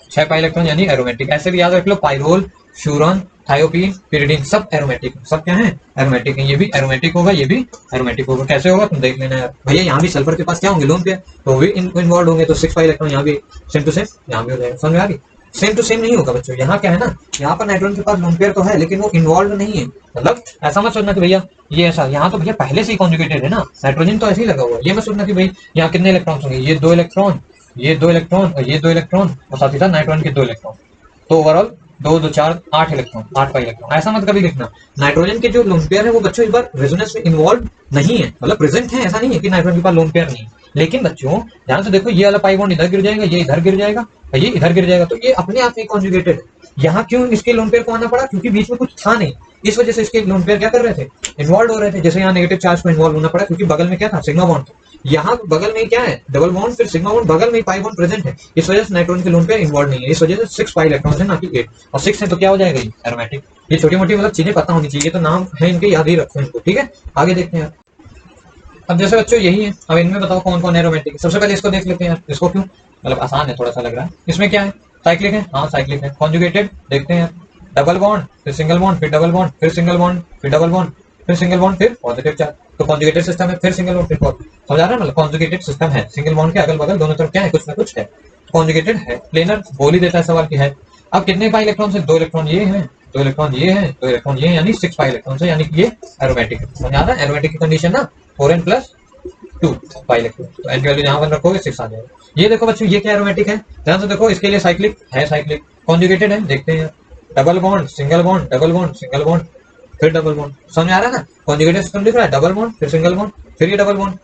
6 पाई इलेक्ट्रॉन यानी एरोमेटिक। ऐसे भी याद रख लो, पाइरोल, फ्यूरॉन, थायोपीन, पिरिडीन सब एरोमेटिक, सब क्या है, एरोमेटिक है। ये भी एरोमेटिक होगा, ये भी एरोमेटिक होगा। कैसे होगा तुम देख लेना यार। भैया यहाँ भी सल्फर के पास क्या होंगे, लोन पेयर, तो भी इन्वॉल्व होंगे। तो 6 पाई इलेक्ट्रॉन यहाँ भी सेम टू सेम यहाँ भी हो जाएगा। समझ में आ गई। सेम टू सेम नहीं होगा बच्चों, यहाँ क्या है ना, यहाँ पर नाइट्रोजन के पास लोन पेयर तो है लेकिन वो इन्वॉल्व नहीं है। मतलब ऐसा मत सोचना कि भैया ये ऐसा, यहाँ तो भैया पहले से ही कॉन्जुगेटेड है ना, नाइट्रोजन तो ऐसे ही लगा हुआ है। ये मत सोचना कि भाई यहाँ कितने इलेक्ट्रॉन होंगे, ये 2 इलेक्ट्रॉन, ये 2 इलेक्ट्रॉन और ये 2 इलेक्ट्रॉन और साथ ही साथ नाइट्रोजन के 2 इलेक्ट्रॉन। तो ओवरऑल 2, 2, 4, 8 इलेक्ट्रॉन, 8 पाई इलेक्ट्रॉन। ऐसा मत कभी लिखना। नाइट्रोजन के जो लोन पेयर है वो बच्चों इस बार रेजोनेंस में इन्वॉल्व नहीं है, मतलब प्रेजेंट है। ऐसा नहीं है कि नाइट्रोजन के पास लोन पेयर नहीं है। लेकिन बच्चों ध्यान से देखो, ये वाला पाई बॉन्ड इधर गिर जाएगा, ये इधर गिर जाएगा, ये इधर गिर जाएगा, तो ये अपने आप ही कॉन्जुगेटेड है। यहाँ क्यों इसके लोन पेयर को आना पड़ा, क्योंकि बीच में कुछ था नहीं, इस वजह से इसके लोन पेयर क्या कर रहे थे, इन्वॉल्व हो रहे थे। जैसे यहाँ नेगेटिव चार्ज को इन्वॉल्व होना पड़ा क्योंकि बगल में क्या था, सिग्मा बॉन्ड। यहाँ बगल में क्या है, डबल बॉन्ड, फिर सिग्मा बॉन्ड, बगल में पाई बॉन्ड प्रेजेंट है। इस वजह से नाइट्रोजन के लोन पेयर इन्वॉल्व नहीं है। इस वजह से 6 पाई इलेक्ट्रॉन है ना कि 8, और 6 है तो क्या हो जाएगा, ये एरोमेटिक। ये छोटी मोटी मतलब चीजें पता होनी चाहिए, तो नाम है इनके, याद ही रखो इनको, ठीक है। आगे देखते हैं। अब जैसे बच्चों यही है, अब इनमें बताओ कौन कौन एरोमेटिक है। सबसे पहले इसको देख लेते हैं यार। इसको क्यों, मतलब आसान है, थोड़ा सा लग रहा है। इसमें क्या है, साइक्लिक है, हाँ साइक्लिक है। कॉन्जुगेटेड देखते हैं, डबल बॉन्ड, फिर सिंगल बॉन्ड, फिर डबल बॉन्ड, फिर सिंगल बॉन्ड, फिर डबल बॉन्ड, फिर सिंगल बॉन्ड, फिर पॉजिटिव चार्ज। तो कॉन्जुगेटेड सिस्टम है, फिर सिंगल बॉन्ड, फिर पॉजिटिव। समझ आ रहा है, मतलब कॉन्जुगेटेड सिस्टम है, सिंगल बॉन्ड के अगल बगल दोनों तरफ क्या है, कुछ ना कुछ है, कॉन्जुगेटेड है। प्लेनर बोल ही देता है सवाल की है। अब कितने पाई इलेक्ट्रॉन से, 2 इलेक्ट्रॉन ये है, 2 इलेक्ट्रॉन ये है, 2 इलेक्ट्रॉन ये है, यानी 6 पाई इलेक्ट्रॉन से, यानी कि ये एरोमेटिक है। समझ आ रहा है, एरोमेटिक की कंडीशन ना 4n+2 पाई इलेक्ट्रॉन। तो एन की वैल्यू यहाँ पर रखोगे 6 आ जाएगा। ये देखो बच्चों, ये क्या एरोमेटिक है, ध्यान से देखो। इसके लिए साइक्लिक है, साइक्लिक, कॉन्जुगेटेड है, देखते हैं। Double bond, single bond, double bond, single bond, फिर डबल बॉन्ड। समझ आ रहा है ना, कॉन्जुगेटेड सिस्टम दिख रहा है, डबल बॉन्ड, फिर सिंगल बॉन्ड, फिर ये डबल बॉन्ड,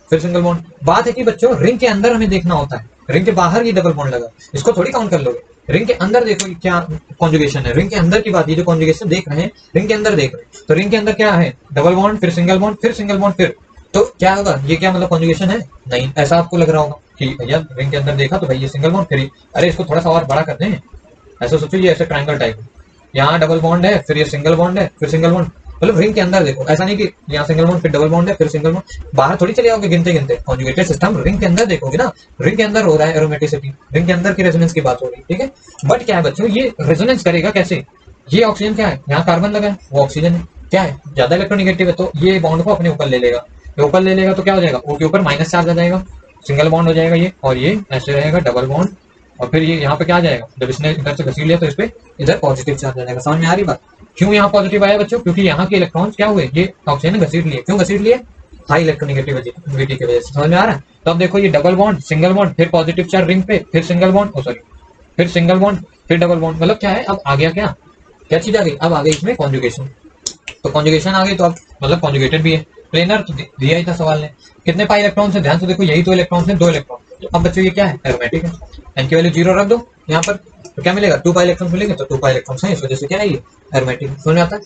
फिर सिंगल बॉन्ड। बात है कि बच्चों रिंग के अंदर हमें देखना होता है, रिंग के बाहर ये डबल बॉन्ड लगा, इसको थोड़ी काउंट कर लोगे। रिंग के अंदर देखो क्या कॉन्जुगेशन है, रिंग के अंदर की बात, ये जो कॉन्जुगेशन देख रहे हैं रिंग के अंदर देख रहे हैं, तो रिंग के अंदर क्या है, डबल बॉन्ड, फिर सिंगल बॉन्ड, फिर सिंगल बॉन्ड, फिर। तो क्या होगा, ये क्या मतलब कॉन्जुगेशन है, नहीं। ऐसा आपको लग रहा होगा कि भैया रिंग के अंदर देखा तो भाई ये सिंगल बॉन्ड, फिर अरे इसको थोड़ा सा और बड़ा करते हैं, ऐसा सोचो ये ऐसे ट्रायंगल टाइप है, यहाँ डबल बॉन्ड है, फिर ये सिंगल बॉन्ड है, फिर सिंगल बॉन्ड। मतलब रिंग के अंदर देखो, ऐसा नहीं कि यहाँ सिंगल बॉन्ड फिर डबल बॉन्ड है फिर सिंगल बॉन्ड, बाहर थोड़ी चले जाओगे गिनते गिनते। कॉन्जुगेटेड सिस्टम रिंग के अंदर देखोगे ना, रिंग के अंदर हो रहा है एरोमेटिसिटी, रिंग के अंदर की रेजोनेंस की बात हो रही है, ठीक है। बट क्या है बच्चों, ये रेजोनेंस करेगा कैसे, ये ऑक्सीजन क्या है, यहाँ कार्बन लगा है, वो ऑक्सीजन है, क्या है ज्यादा इलेक्ट्रोनिगेटिव है, तो ये बॉन्ड को अपने ऊपर ले लेगा, ऊपर ले लेगा तो क्या हो जाएगा, ओ के ऊपर माइनस चार्ज आ जाएगा, सिंगल बॉन्ड हो जाएगा ये, और ये ऐसे रहेगा डबल बॉन्ड, और फिर ये यहाँ पे क्या आ जाएगा, जब इसने इधर से घसीट लिया तो इस पे इधर पॉजिटिव चार्ज आ जाएगा। समझ में आ रही बात, क्यों यहाँ पॉजिटिव आया बच्चों, क्योंकि यहाँ के इलेक्ट्रॉन्स क्या हुए, ये ऑक्सीजन ने घसीट लिए। क्यों घसीट लिए, हाई इलेक्ट्रोनिगेटिविटी की वजह से। समझ में आ रहा है। तो अब देखो ये डबल बॉन्ड, सिंगल बॉन्ड, फिर पॉजिटिव चार्ज रिंग पे, फिर सिंगल बॉन्ड, सॉरी फिर सिंगल बॉन्ड, फिर डबल बॉन्ड। मतलब क्या है, अब आ गया क्या, क्या चीज आ गई, अब आ गई इसमें कॉन्जुगेशन। तो कॉन्जुगेशन आ गई तो अब मतलब कॉन्जुगेटेड भी है। प्लेनर तो दिया ही था सवाल ने, कितने पाई इलेक्ट्रॉन से, ध्यान से देखो यही तो इलेक्ट्रॉन है, 2 इलेक्ट्रॉन। तो अब बच्चों ये क्या है, एरोमेटिक है। एन की वैल्यू 0 रख दो यहाँ पर, तो क्या मिलेगा, 2 पाई इलेक्ट्रॉन मिलेंगे, तो 2 पाई इलेक्ट्रॉन है, इस वजह से क्या है ये एरोमेटिक। समझ में आता है।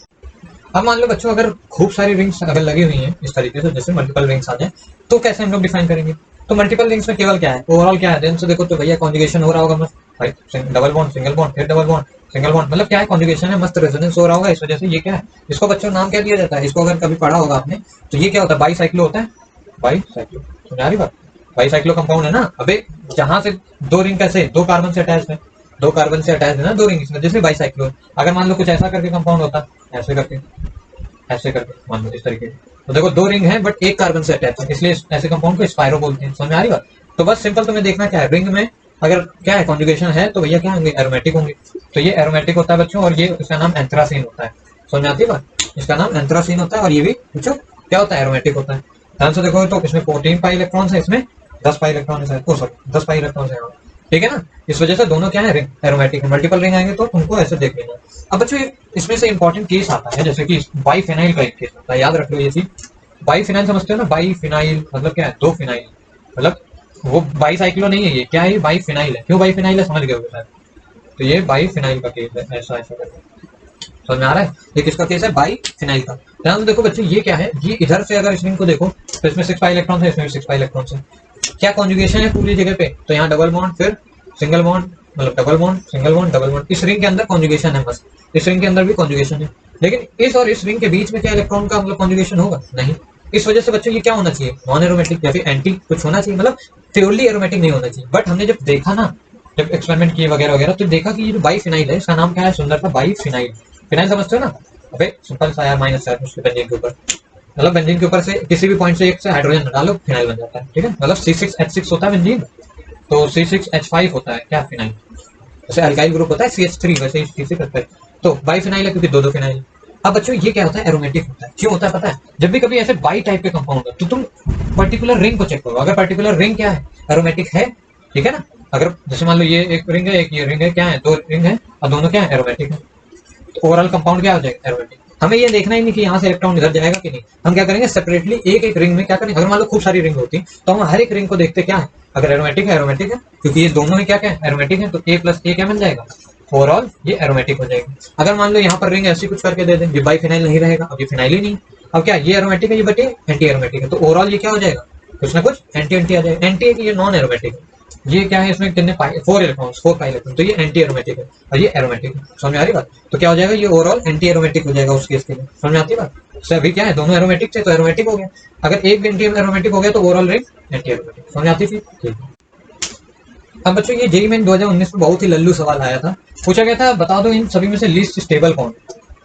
अब मान लो बच्चों अगर खूब सारी रिंग्स अगर लगी हुई हैं इस तरीके से, जैसे मल्टीपल रिंग्स आ जाए, तो कैसे हम लोग डिफाइन करेंगे। तो मल्टीपल रिंग्स में केवल क्या है, ओवरऑल क्या है, ध्यान से देखो तो भैया कॉन्जुगेशन हो रहा होगा मस्त भाई, डबल बॉन्ड, सिंगल बॉन्ड, फिर डबल बॉन्ड, सिंगल बॉन्ड। मतलब क्या है, कॉन्जुगेशन है, मस्त रेजोनेंस हो रहा होगा, इस वजह से ये क्या है, इसको बच्चों नाम क्या दिया जाता है, इसको अगर कभी पढ़ा होगा आपने तो ये क्या होता है, बाईसाइक्लो होता है, बाईसाइक्लो। समझ आ रही बात, बाईसाइक्लो कंपाउंड है ना। अबे जहां से 2 रिंग कैसे, 2 कार्बन से अटैच है, 2 कार्बन से अटैच है ना 2 रिंग, इसमें जैसे बाईसाइक्लो। अगर मान लो कुछ ऐसा करके कंपाउंड होता, ऐसे करके, ऐसे करके मान लो इस तरीके, तो देखो 2 रिंग है बट 1 कार्बन से अटैच है, इसलिए ऐसे कंपाउंड को स्पाइरो बोलते हैं। समझ में आ रही बात। तो बस सिंपल तुम्हें देखना क्या है, रिंग में अगर क्या है कॉन्जुगेशन है तो भैया क्या होंगे, एरोमेटिक होंगे। तो ये एरोमेटिक होता है बच्चों, और ये इसका नाम एंथ्रासीन होता है। समझ में आती है बात? इसका नाम एंथ्रासीन होता है, और ये भी बच्चों क्या होता है, एरोमेटिक होता है। ध्यान से देखोगे तो इसमें 14 पाई इलेक्ट्रॉन है, इसमें 10 पाई इलेक्ट्रॉन है, सॉरी 10 पाई इलेक्ट्रॉन है। ठीक है ना, इस वजह से दोनों क्या है, रिंग एरोमेटिक है। मल्टीपल रिंग आएंगे तो उनको ऐसे देख लेना। अब बच्चों इसमें से इंपॉर्टेंट केस आता है, जैसे कि बाईफिनाइल का एक केस होता है, याद रख लो ये चीज। बाईफिनाइल समझते हो ना, बाईफिनाइल मतलब क्या है, दो फिनाइल, मतलब वो बाईसाइक्लो नहीं है, ये क्या है, ये बाईफिनाइल है। क्यों बाईफिनाइल है समझ गए होगे शायद। तो ये बाईफिनाइल का केस है, ऐसा ऐसा करके समझ में आ रहा है। ये किसका केस है, बाईफिनाइल का। ध्यान से देखो बच्चों, ये क्या है, ये इधर से अगर इस रिंग को देखो तो इसमें 6 पाई इलेक्ट्रॉन है, इसमें भी 6 पाई इलेक्ट्रॉन है। क्या कॉन्जुगेशन है पूरी जगह पे, तो यहाँ डबल बॉन्ड, फिर सिंगल बॉन्ड, मतलब double bond, single bond, double bond. इस रिंग के अंदर कॉन्जुगेशन है बस, इस रिंग के अंदर भी कॉन्जुगेशन है। लेकिन इस और इस रिंग के बीच में क्या इलेक्ट्रॉन का मतलब कॉन्जुगेशन होगा, नहीं। इस वजह से बच्चों ये क्या होना चाहिए, नॉन एरोमेटिक या फिर एंटी कुछ होना चाहिए, मतलब प्योरली एरोमेटिक नहीं होना चाहिए। बट हमने जब देखा ना, जब एक्सपेरिमेंट किए वगैरह वगैरह, तो देखा कि ये जो बाईफिनाइल है, इसका नाम क्या है, सुंदर था, बाईफिनाइल। फिनाइल समझते हो ना, अबे सिंपल सा यार, माइनस चार्ज उसके बेंजीन के ऊपर, मतलब बेंजीन के ऊपर से किसी भी पॉइंट से एक से हाइड्रोजन डालो, फिनाइल बन जाता है। ठीक है, मतलब C6H6 होता है बेंजीन, तो C6H5 होता है क्या, फिनाइल। जैसे अल्काइल ग्रुप होता है CH3, वैसे ही C6 होता है। तो बाईफिनाइल है क्योंकि दो दो फिनाइल। अब बच्चों ये क्या होता है, एरोमेटिक होता है। क्यों होता है पता है, जब भी कभी ऐसे बाई टाइप के कंपाउंड हो तो तुम पर्टिकुलर रिंग को चेक करो, अगर पर्टिकुलर रिंग क्या है, एरोमेटिक है। ठीक है ना, अगर जैसे मान लो ये एक रिंग है, एक ये रिंग है, क्या है, दो रिंग है और दोनों क्या है, एरोमेटिक है, तो ओवरऑल कंपाउंड क्या हो जाएगा, एरोमेटिक। हमें ये देखना ही नहीं कि यहाँ से इलेक्ट्रॉन इधर जाएगा कि नहीं, हम क्या करेंगे, सेपरेटली एक एक रिंग में क्या करेंगे, अगर मान लो खूब सारी रिंग होती तो हम हर एक रिंग को देखते क्या है, अगर एरोमेटिक है, एरोमेटिक है, क्योंकि ये दोनों ही क्या क्या है, एरोमेटिक है, तो A+A क्या बन जाएगा, ओवरऑल ये एरोमेटिक हो जाएगा। अगर मान लो यहाँ पर रिंग ऐसी कुछ करके दे दें, ये बाईफिनाइल नहीं रहेगा, अब ये फिनाइल ही नहीं। अब क्या ये एरोमेटिक है, ये बटे एंटी एरोमेटिक है, तो ओवरऑल ये क्या हो जाएगा, कुछ ना कुछ एंटी एंटी आ जाएगा। एंटी है कि ये नॉन एरोमेटिक है, ये क्या है, इसमें कितने पाई, 4 इलेक्ट्रॉन्स, 4 पाई इलेक्ट्रॉन, तो ये एंटी एरोमेटिक है और ये एरोमेटिक है। समझ में आ रही बात, तो क्या हो जाएगा, ये ओवरऑल एंटी एरोमेटिक हो जाएगा उस केस के लिए। समझ में आती है बात, से अभी क्या है, दोनों एरोमेटिक थे तो एरोमेटिक हो गया, अगर एक भी एंटी एरोमेटिक हो गया तो ओवरऑल रिंग एंटी एरोमेटिक। समझ में आती थी, ठीक है। अब बच्चों ये जेईई मेन 2019 में बहुत ही लल्लू सवाल आया था, पूछा गया था बता दो इन सभी में से लीस्ट स्टेबल कौन।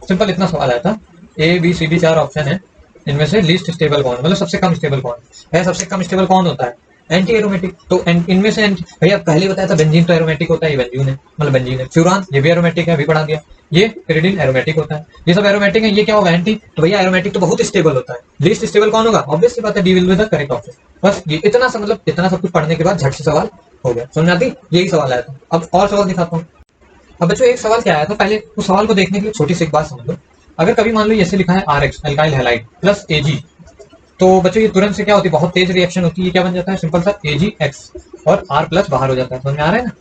सिंपल इतना सवाल आया था, A B C D 4 option है, इनमें से लीस्ट स्टेबल कौन, मतलब सबसे कम स्टेबल कौन है। सबसे कम स्टेबल कौन होता है, एंटी एरोमेटिक। तो इनमें से भैया पहले बताया था बेंजीन तो एरोमेटिक होता है, ये बेंजीन है, मतलब बेंजीन है। फ्यूरान ये भी एरोमेटिक है, अभी पढ़ा दिया। ये pyridine एरोमेटिक होता है, ये सब एरोमेटिक है, ये क्या होगा, एंटी। तो भैया एरोमेटिक तो बहुत स्टेबल होता है, लीस्ट स्टेबल कौन होगा, ऑब्वियस सी बात है, D will be the correct option. बस ये इतना सा, मतलब इतना सब कुछ पढ़ने के बाद झट से सवाल हो गया, समझ आती, यही सवाल आया था। अब और सवाल दिखाता हूँ। अब बच्चों एक सवाल क्या आया था, पहले उस सवाल को देखने के लिए छोटी सी एक बात समझ लो। अगर कभी मान लो ऐसे लिखा है RH alkyl halide plus Ag, तो बच्चों ये तुरंत से क्या होती है, बहुत तेज रिएक्शन होती है, क्या बन जाता है, सिंपल सा AgX और R+ बाहर हो जाता है। समझ में आ रहा है ना,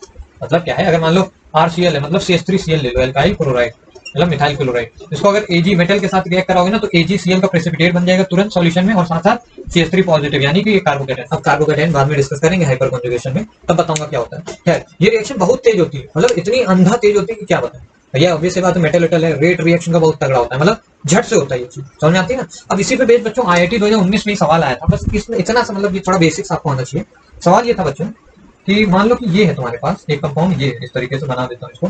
मतलब क्या है, अगर मान लो RCl है, मतलब CH3Cl ले लो, अल्काइल क्लोराइड मतलब मिथाइल क्लोराइड, इसको अगर Ag मेटल के साथ रिएक्ट कराओगे ना तो AgCl का प्रेसिपिटेट बन जाएगा तुरंत सॉल्यूशन में, और साथ साथ CH3 पॉजिटिव, यानी कि ये कार्बोकेटाइन। अब कार्बोकेटाइन बाद में डिस्कस करेंगे हाइपर कॉन्जुगेशन में, तब बताऊंगा क्या होता है। खैर ये रिएक्शन बहुत तेज होती है, मतलब इतनी अंधा तेज होती है कि क्या बताएं भैया, ऑब्वियस बात है, मेटल वेटल है, रेट रिएक्शन का बहुत तगड़ा होता है, मतलब झट से होता है ये चीज, समझ में आती है ना। अब इसी पे बेस बच्चों IIT 2019 में ही सवाल आया था, बस इसमें इतना सा, मतलब ये थोड़ा बेसिक्स आपको आना चाहिए। सवाल ये था बच्चों कि मान लो कि ये है तुम्हारे पास एक कंपाउंड, ये इस तरीके से बना देता हूँ इसको,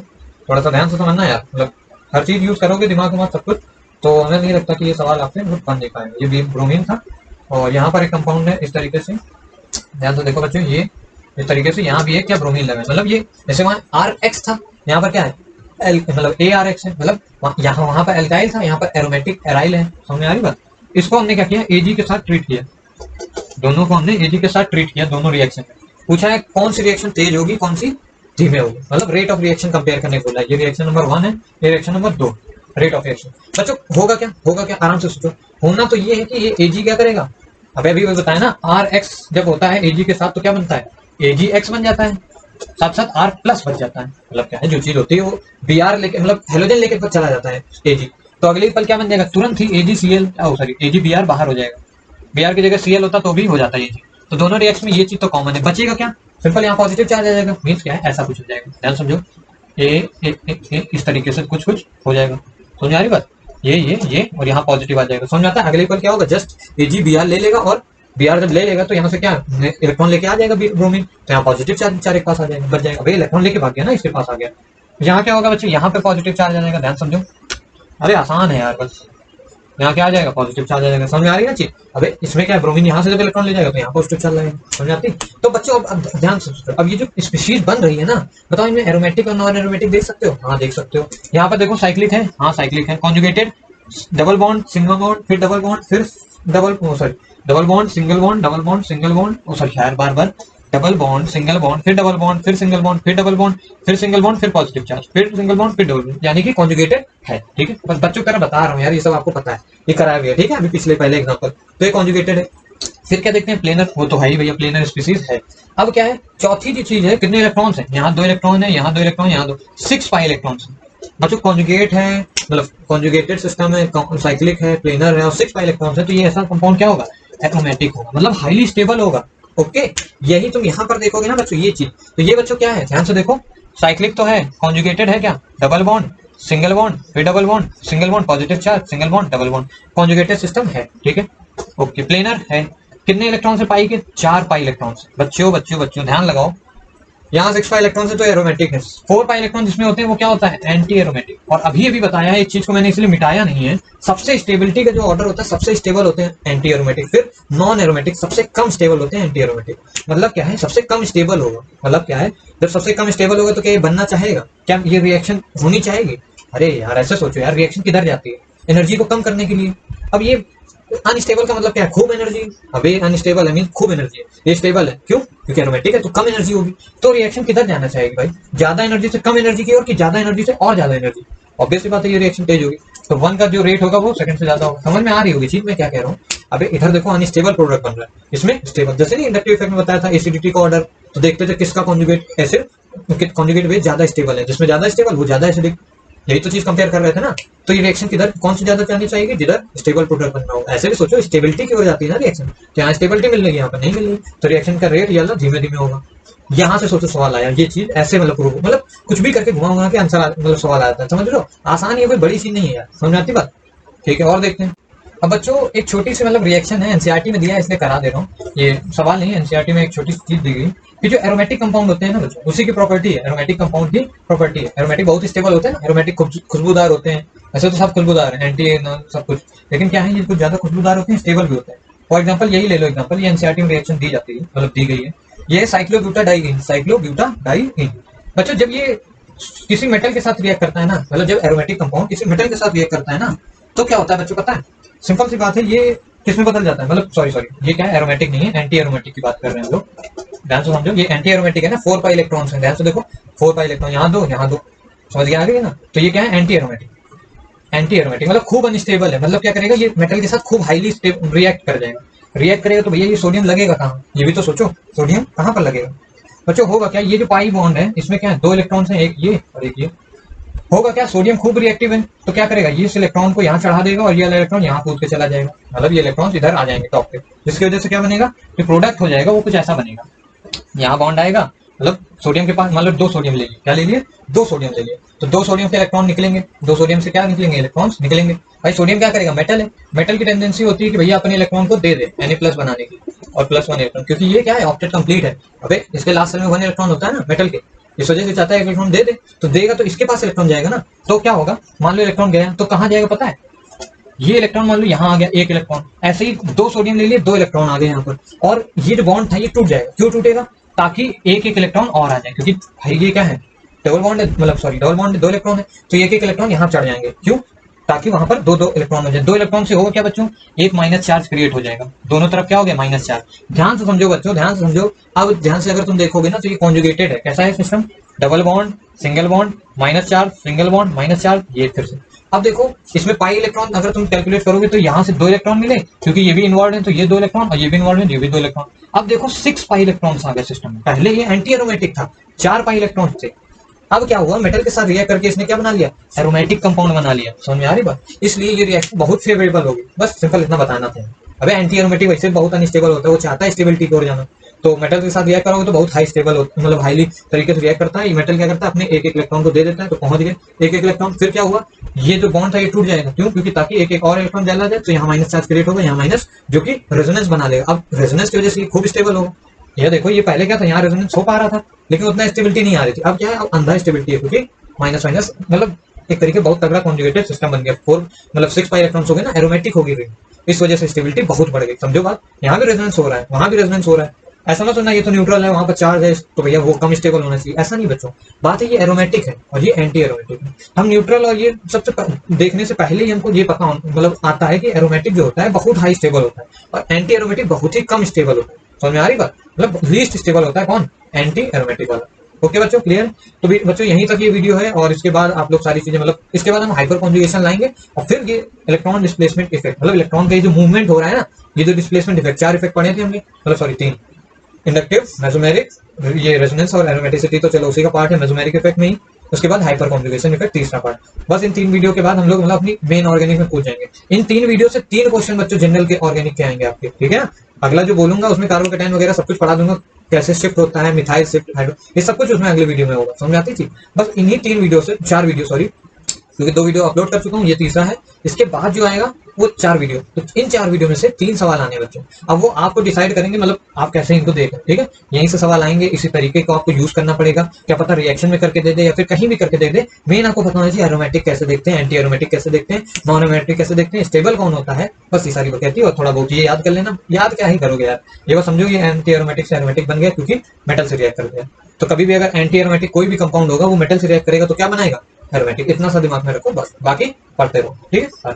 थोड़ा सा ध्यान से समझना यार, मतलब हर चीज यूज करोगे दिमाग में सब कुछ, तो हमें नहीं लगता कि ये सवाल आपसे बन नहीं पाएंगे। ये ब्रोमीन था और यहाँ पर एक कंपाउंड है इस तरीके से, ध्यान से देखो बच्चों, ये इस तरीके से यहाँ भी है क्या, ब्रोमीन लगा, मतलब ये जैसे वहाँ RX था, यहाँ पर क्या है, मतलब ARX है, मतलब यहाँ वहां पर एल्काइल था, यहाँ पर एरोमेटिक एराइल है। समझ में आ रही बात, इसको हमने क्या किया, Ag के साथ ट्रीट किया, दोनों को हमने Ag के साथ ट्रीट किया, दोनों रिएक्शन में पूछा है कौन सी रिएक्शन तेज होगी, कौन सी धीमे होगी, मतलब रेट ऑफ रिएक्शन कंपेयर करने को बोला है। ये रिएक्शन नंबर 1 है, ये reaction number 2, rate of reaction. बच्चों होगा क्या, होगा क्या, आराम से सोचो। होना तो ये है कि ये Ag क्या करेगा, अब अभी बताया ना, RX जब होता है Ag के साथ तो क्या बनता है, AgX बन जाता है, साथ साथ R+ बच जाता है, मतलब क्या है, जो चीज होती है वो Br लेके, मतलब हेलोजन लेके चला जाता है Ag, तो अगले पल क्या बन जाएगा, तुरंत ही AgCl, सॉरी AgBr बाहर हो जाएगा, Br की जगह Cl होता तो भी हो जाता है Ag। तो दोनों रिएक्शन में ये चीज तो कॉमन है, बचेगा क्या, सिंपल यहाँ पॉजिटिव चार्ज आ जाएगा, मीन्स क्या है, ऐसा कुछ हो जाएगा, ध्यान समझो, ए इस तरीके से कुछ कुछ हो जाएगा। समझ आ रही बात, ये और यहाँ पॉजिटिव आ जाएगा। समझ आता है, अगले पल क्या होगा, जस्ट AgBr ले लेगा, और Br जब ले लेगा तो यहाँ से क्या इलेक्ट्रॉन लेके आ जाएगा ब्रोमीन, तो यहाँ पॉजिटिव चार्ज बेचारे के पास आ जाएगा, बच जाएगा, भाई इलेक्ट्रॉन लेके भाग गया ना, इसके पास आ गया। यहाँ क्या होगा बच्चे, यहाँ पे पॉजिटिव चार्ज आ जाएगा, ध्यान समझो, अरे आसान है यार बस। यहाँ क्या आ जाएगा, पॉजिटिव चार्ज आ जाएगा। समझ में आ रही है ना चीज। अबे इसमें क्या है, ब्रोमीन यहाँ से जब इलेक्ट्रॉन ले जाएगा तो यहाँ पॉजिटिव चार्ज लगेगा। समझ आती। तो बच्चों अब ध्यान से सुनो। अब ये जो स्पीशीज बन रही है ना, बताओ इनमें एरोमेटिक और नॉन एरोमेटिक देख सकते हो? हाँ देख सकते हो। यहाँ पर देखो साइक्लिक है, हाँ साइक्लिक है। Conjugated, double bond, single bond, फिर डबल बॉन्ड, फिर double sorry double bond, single bond, double bond, single bond, sorry यार बार बार डबल बॉन्ड, सिंगल बॉन्ड, फिर डबल बॉन्ड, फिर सिंगल बॉन्ड, फिर डबल बॉन्ड, फिर सिंगल बॉन्ड, फिर positive charge, फिर single bond, फिर डबल बॉन्ड, यानी कि कॉन्जुगेटेड है। ठीक है, बस बच्चों का बता रहा हूँ यार, ये सब आपको पता है, ये कराया गया। ठीक है, अभी पिछले पहले एग्जांपल तो ये कॉन्जुगेटेड है। फिर क्या देखते हैं, प्लेनर, वो तो है ही भैया, प्लेनर स्पीसीज है। अब क्या है, चौथी जो चीज है, कितने इलेक्ट्रॉन्स है, यहाँ 2 इलेक्ट्रॉन है, यहाँ 2 इलेक्ट्रॉन, यहाँ 2, 6 पाई इलेक्ट्रॉन्स है बच्चों। कॉन्जुगेट है, मतलब कॉन्जुगेटेड सिस्टम है, साइक्लिक है, प्लेनर है और 6 पाई इलेक्ट्रॉन्स है। तो ये ऐसा कंपाउंड क्या होगा, एरोमेटिक होगा, मतलब हाईली स्टेबल होगा। ओके, यही तुम यहाँ पर देखोगे ना बच्चों, ये चीज। तो ये बच्चों क्या है, ध्यान से देखो, साइक्लिक तो है, कॉन्जुगेटेड है क्या, डबल बॉन्ड, सिंगल बॉन्ड, फिर double bond, single bond, positive charge, single bond, double bond, conjugated system है। ठीक है, ओके। प्लेनर है, कितने इलेक्ट्रॉन से पाई के, 4 पाई इलेक्ट्रॉन से। बच्चों बच्चों बच्चों ध्यान लगाओ, यहाँ 6 पाई इलेक्ट्रॉन से तो एरोमेटिक है। 4 पाई इलेक्ट्रॉन जिसमें होते हैं वो क्या होता है, एंटी एरोमेटिक। और अभी अभी बताया है, एक चीज को मैंने इसलिए मिटाया नहीं है, सबसे स्टेबिलिटी का जो ऑर्डर होता है, सबसे स्टेबल होते हैं एंटी एरोमेटिक, फिर नॉन एरोमेटिक, सबसे कम स्टेबल होते हैं एंटी एरोमेटिक। मतलब क्या है, सबसे कम स्टेबल होगा, मतलब क्या है, जब सबसे कम स्टेबल होगा तो क्या ये बनना चाहेगा, क्या ये रिएक्शन होनी चाहेगी? अरे यार ऐसे सोचो यार, रिएक्शन किधर जाती है, एनर्जी को कम करने के लिए। अब ये अनस्टेबल का मतलब क्या है, खूब एनर्जी। अबे अनस्टेबल है मीन खूब एनर्जी है, ये स्टेबल है क्यों, क्योंकि एरोमेटिक है तो कम एनर्जी होगी। तो रिएक्शन किधर जाना चाहेगी भाई, ज्यादा एनर्जी से कम एनर्जी की ओर, कि ज्यादा एनर्जी से और ज्यादा एनर्जी। ऑब्वियसली बात है, ये रिएक्शन तेज होगी, तो 1 का जो रेट होगा वो सेकंड से ज्यादा होगा। समझ में आ रही होगी चीज मैं क्या कह रहा हूँ। अबे इधर देखो, अनस्टेबल प्रोडक्ट बन रहा है, इसमें स्टेबल, जैसे नहीं इंडक्टिव इफेक्ट में बताया था एसिडिटी का ऑर्डर, तो देखते थे किसका कॉन्जुगेट एसिड, कॉन्जुगेट बेस ज्यादा स्टेबल है, जिसमें ज्यादा स्टेबल वो ज्यादा एसिडिक। यही तो चीज कंपेयर कर रहे थे ना। तो ये रिएक्शन किधर, कौन सी ज्यादा जानी चाहिए, जिधर स्टेबल प्रोडक्ट बनना हो। ऐसे भी सोचो, स्टेबिलिटी की ओर जाती है ना रिएक्शन, तो यहाँ स्टेबिलिटी मिल रही है, यहाँ पर नहीं मिल रही, तो रिएक्शन का रेट ये धीमे धीमे होगा। यहाँ से सोचो सवाल आया, ये चीज ऐसे मतलब प्रूव, मतलब कुछ भी करके घुमा के आंसर मतलब सवाल आता है, समझ लो, आसान, ये कोई बड़ी चीज नहीं है यार, समझ आती बात। ठीक है, और देखते हैं। अब बच्चों एक छोटी सी मतलब रिएक्शन है, एनसीईआरटी में दिया है इसलिए करा दे रहा हूँ, ये सवाल नहीं है, एनसीईआरटी में एक छोटी सी चीज दी गई कि जो एरोमेटिक कंपाउंड होते हैं ना बच्चों, उसी की प्रॉपर्टी है, एरोमेटिक कंपाउंड की प्रॉपर्टी है। एरोमेटिक बहुत स्टेबल होते हैं ना, एरोमेटिक खुशबूदार होते हैं, वैसे तो सब खुशबूदार है, एंटी सब कुछ, लेकिन क्या है, ये कुछ ज्यादा खुशबूदार होते हैं, स्टेबल भी होते हैं। फॉर एग्जाम्पल यही ले लो एग्जाम्पल, ये एनसीईआरटी में रिएक्शन दी जाती है, मतलब दी गई है, ये साइक्लोब्यूटाडाइईन, साइक्लोब्यूटाडाइईन। बच्चों जब ये किसी मेटल के साथ रिएक्ट करता है ना, मतलब जब एरोमेटिक कंपाउंड किसी मेटल के साथ रिएक्ट करता है ना, तो क्या होता है बच्चों पता है, सिंपल सी बात है, ये किसमें बदल जाता है, मतलब सॉरी ये क्या है, एरोमेटिक नहीं है, एंटी एरोमेटिक की बात कर रहे हैं हम लोग। ध्यान से समझो, ये एंटी एरोमेटिक है ना, 4 पाई इलेक्ट्रॉन्स हैं, ध्यान से देखो 4 पाई इलेक्ट्रॉन, यहाँ 2 यहाँ 2, समझ गया आ रही है ना। तो ये क्या है, एंटी एरोमेटिक। एंटी एरोमेटिक मतलब खूब अनस्टेबल है, मतलब क्या करेगा, ये मेटल के साथ खूब हाईली रिएक्ट कर जाएगा। रिएक्ट करेगा तो भैया ये सोडियम लगेगा कहाँ, ये भी तो सोचो, सोडियम कहाँ पर लगेगा बच्चों। होगा क्या, ये जो पाई बॉन्ड है इसमें क्या है, 2 इलेक्ट्रॉन्स हैं, एक ये और एक ये। होगा क्या, सोडियम खूब रिएक्टिव है, तो क्या करेगा, ये इस इलेक्ट्रॉन को यहाँ चढ़ा देगा और ये इलेक्ट्रॉन यहाँ कूद के चला जाएगा, मतलब ये इलेक्ट्रॉन इधर आ जाएंगे टॉप पे, जिसकी वजह से क्या बनेगा, जो प्रोडक्ट हो जाएगा वो कुछ ऐसा बनेगा। यहाँ बॉन्ड आएगा, मतलब सोडियम के पास मतलब 2 सोडियम ले लिए, क्या ले लिए, 2 सोडियम ले लिए, तो 2 सोडियम के इलेक्ट्रॉन निकलेंगे, 2 सोडियम से क्या निकलेंगे, इलेक्ट्रॉन्स निकलेंगे। भाई सोडियम क्या करेगा, मेटल है, मेटल की टेंडेंसी होती है कि भैया अपने इलेक्ट्रॉन को दे दे Na+ बनाने की, और +1 इलेक्ट्रॉन, क्योंकि ये क्या है, ऑक्टेट कंप्लीट है। अबे इसके लास्ट सेल में 1 इलेक्ट्रॉन होता है ना मेटल के, इस वजह से चाहता है इलेक्ट्रॉन दे दे, तो देगा तो इसके पास इलेक्ट्रॉन जाएगा ना, तो क्या होगा, मान लो इलेक्ट्रॉन गया तो कहाँ जाएगा पता है, ये इलेक्ट्रॉन मान लो यहाँ आ गया 1 इलेक्ट्रॉन, ऐसे ही 2 सोडियम ले लिए, 2 इलेक्ट्रॉन आ गए यहाँ पर, और ये जो बॉन्ड था ये टूट जाएगा। क्यों टूटेगा, ताकि एक इलेक्ट्रॉन और आ जाए, क्योंकि भाई ये क्या है, डबल बॉन्ड है, मतलब सॉरी डबल बॉन्ड 2 इलेक्ट्रॉन है, तो एक इलेक्ट्रॉन यहाँ चढ़ जाएंगे, क्यों, ताकि वहां पर 2 इलेक्ट्रॉन हो जाए। 2 इलेक्ट्रॉन से होगा क्या बच्चों, एक माइनस चार्ज क्रिएट हो जाएगा, दोनों तरफ क्या हो गया, माइनस चार्ज। ध्यान से समझो बच्चों, ध्यान से समझो। अब ध्यान से अगर तुम देखोगे ना, तो ये कॉन्जुगेटेड है, कैसा है system, double bond, single bond, minus charge, single bond, minus charge, ये फिर से। अब देखो इसमें पाई इलेक्ट्रॉन अगर तुम कैलकुलेट करोगे तो यहाँ से 2 इलेक्ट्रॉन मिले, क्योंकि ये भी इन्वॉल्व है, तो ये 2 इलेक्ट्रॉन, और ये भी इन्वॉल्व है, ये भी 2 इलेक्ट्रॉन। अब देखो 6 पाई इलेक्ट्रॉन्स आ गए सिस्टम में, पहले ये एंटी एरोमेटिक था, 4 पाई इलेक्ट्रॉन थे। अब क्या हुआ, मेटल के साथ रिएक्ट करके इसने क्या बना लिया, एरोमेटिक कंपाउंड बना लिया। समझ में आ रही बात, इसलिए ये रिएक्शन बहुत फेवरेबल होगी, बस सिंपल इतना बताना था। अबे एंटी एरोमेटिक वैसे बहुत अनस्टेबल होता है, वो चाहता है स्टेबिलिटी की ओर जाना, तो मेटल के साथ रिएक्ट करोगे तो बहुत हाई स्टेबल होता है, मतलब हाईली तरीके से रिएक्ट करता है। ये मेटल क्या करता है, अपने एक इलेक्ट्रॉन को दे देता है, तो पहुंच गए एक इलेक्ट्रॉन। फिर क्या हुआ, ये जो बॉन्ड था ये टूट जाएगा, क्यों, क्योंकि ताकि एक और इलेक्ट्रॉन जला जाए, तो यहाँ माइनस चार्ज क्रिएट होगा, यहाँ माइनस, जो कि रेजोनेंस बना लेगा। अब रेजोनेंस की वजह से खूब स्टेबल होगा। ये देखो ये पहले क्या था, यहाँ रेजोनेंस हो पा रहा था, लेकिन उतना स्टेबिलिटी नहीं आ रही थी। अब क्या है, अब अंधा स्टेबिलिटी है, क्योंकि माइनस माइनस मतलब एक तरीके बहुत तगड़ा कॉन्जुगेटेड सिस्टम बन गया। 4 मतलब 6 पाई इलेक्ट्रॉन्स हो गए ना, एरोमेटिक होगी रिंग, इस वजह से स्टेबिलिटी बहुत बढ़ गई। समझो बात, यहाँ भी रेजोनेंस हो रहा है, वहां भी रेजोनेंस हो रहा है। ऐसा मत सुनना ये तो न्यूट्रल है, वहां पर चार्ज है तो भैया वो कम स्टेबल होना चाहिए, ऐसा नहीं बच्चों। बात है ये एरोमेटिक है और ये एंटी एरोमेटिक है। हम न्यूट्रल और ये सबसे देखने से पहले ही हमको ये पता मतलब आता है कि एरोमेटिक जो होता है बहुत हाई स्टेबल होता है और एंटी एरोमेटिक बहुत ही कम स्टेबल होता है। समझ में आ रही बात, मतलब लीस्ट स्टेबल होता है कौन, एंटी एरोमेटिक वाला। ओके बच्चों, क्लियर। तो बच्चों यहीं तक ये वीडियो है और इसके बाद आप लोग सारी चीजें मतलब इसके बाद हम हाइपर कॉन्जुगेशन लाएंगे और फिर ये इलेक्ट्रॉन डिस्प्लेसमेंट इफेक्ट, मतलब इलेक्ट्रॉन का ये जो मूवमेंट हो रहा है ना, ये जो डिस्प्लेसमेंट इफेक्ट, 4 इफेक्ट पढ़े थे हमने, मतलब सॉरी 3, इंडक्टिव, मेसोमेरिक, ये रेजोनेंस और एरोमेटिसिटी तो चलो उसी का पार्ट है मेसोमेरिक इफेक्ट में ही। उसके बाद हाइपर कॉन्जुगेशन इफेक्ट तीसरा पार्ट। बस इन 3 वीडियो के बाद हम लोग मतलब अपनी मेन ऑर्गेनिक में कूद जाएंगे। इन 3 वीडियो से 3 क्वेश्चन बच्चों जनरल के ऑर्गेनिक के आएंगे आपके, ठीक है ना। अगला जो बोलूंगा उसमें कार्बोकेटाइन वगैरह सब कुछ पढ़ा दूंगा, कैसे शिफ्ट होता है, मिथाइल शिफ्ट, हाइड्रो, ये सब कुछ उसमें अगले वीडियो में होगा। समझ आती थी। बस इन्हीं 3 वीडियो से 4 वीडियो सॉरी, क्योंकि 2 वीडियो अपलोड कर चुका हूँ, ये तीसरा है। इसके बाद जो आएगा वो 4 वीडियो, तो इन 4 वीडियो में से 3 सवाल आने बच्चों। अब वो आपको डिसाइड करेंगे, मतलब आप कैसे इनको देखें, ठीक है। यहीं से सवाल आएंगे, इसी तरीके को आपको यूज करना पड़ेगा। क्या पता रिएक्शन में करके दे दे या फिर कहीं भी करके दे दे। मेन आपको पता होना चाहिए एरोमेटिक कैसे देखते हैं, एंटी एरोमेटिक कैसे देखते हैं, नॉन एरोमेटिक कैसे देखते हैं, स्टेबल कौन होता है, बस ये सारी बातें आती है। और थोड़ा बहुत ये याद कर लेना, याद क्या ही करोगे यार, ये बस समझो ये एंटी एरोमेटिक से एरोमेटिक बन गया क्योंकि मेटल से रिएक्ट कर गया। तो कभी भी अगर एंटी एरोमेटिक कोई भी कंपाउंड होगा वो मेटल से रिएक्ट करेगा तो क्या बनाएगा, एरोमेटिक। इतना सा दिमाग में रखो बस, बाकी पढ़ते रहो, ठीक है।